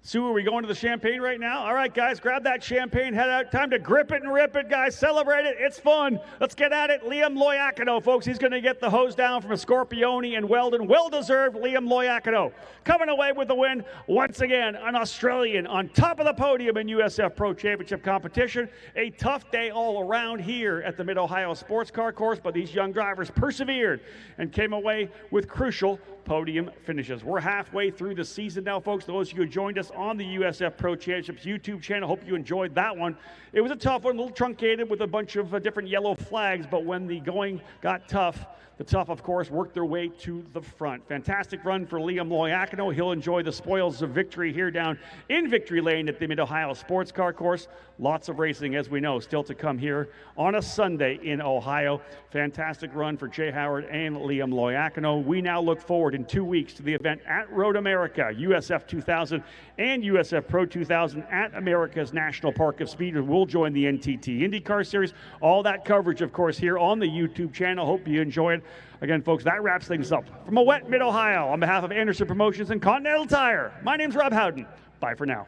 Sue, are we going to the champagne right now? All right, guys, grab that champagne, head out. Time to grip it and rip it, guys. Celebrate it. It's fun. Let's get at it. Liam Loiacono, folks. He's going to get the hose down from Scorpione and Weldon. Well-deserved, Liam Loiacono. Coming away with the win. Once again, an Australian on top of the podium in USF Pro Championship competition. A tough day all around here at the Mid-Ohio Sports Car Course, but these young drivers persevered and came away with crucial podium finishes. We're halfway through the season now, folks. Those of you who joined us on the USF Pro Championships YouTube channel, hope you enjoyed that one. It was a tough one, a little truncated with a bunch of different yellow flags, but when the going got tough, the tough, of course, worked their way to the front. Fantastic run for Liam Loiacono. He'll enjoy the spoils of victory here down in Victory Lane at the Mid-Ohio Sports Car Course. Lots of racing, as we know, still to come here on a Sunday in Ohio. Fantastic run for Jay Howard and Liam Loiacono. We now look forward in 2 weeks to the event at Road America, USF 2000 and USF Pro 2000 at America's National Park of Speed. We'll join the NTT IndyCar Series. All that coverage, of course, here on the YouTube channel. Hope you enjoy it. Again, folks, that wraps things up. From a wet Mid-Ohio, on behalf of Anderson Promotions and Continental Tire, my name's Rob Howden. Bye for now.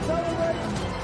Celebrate.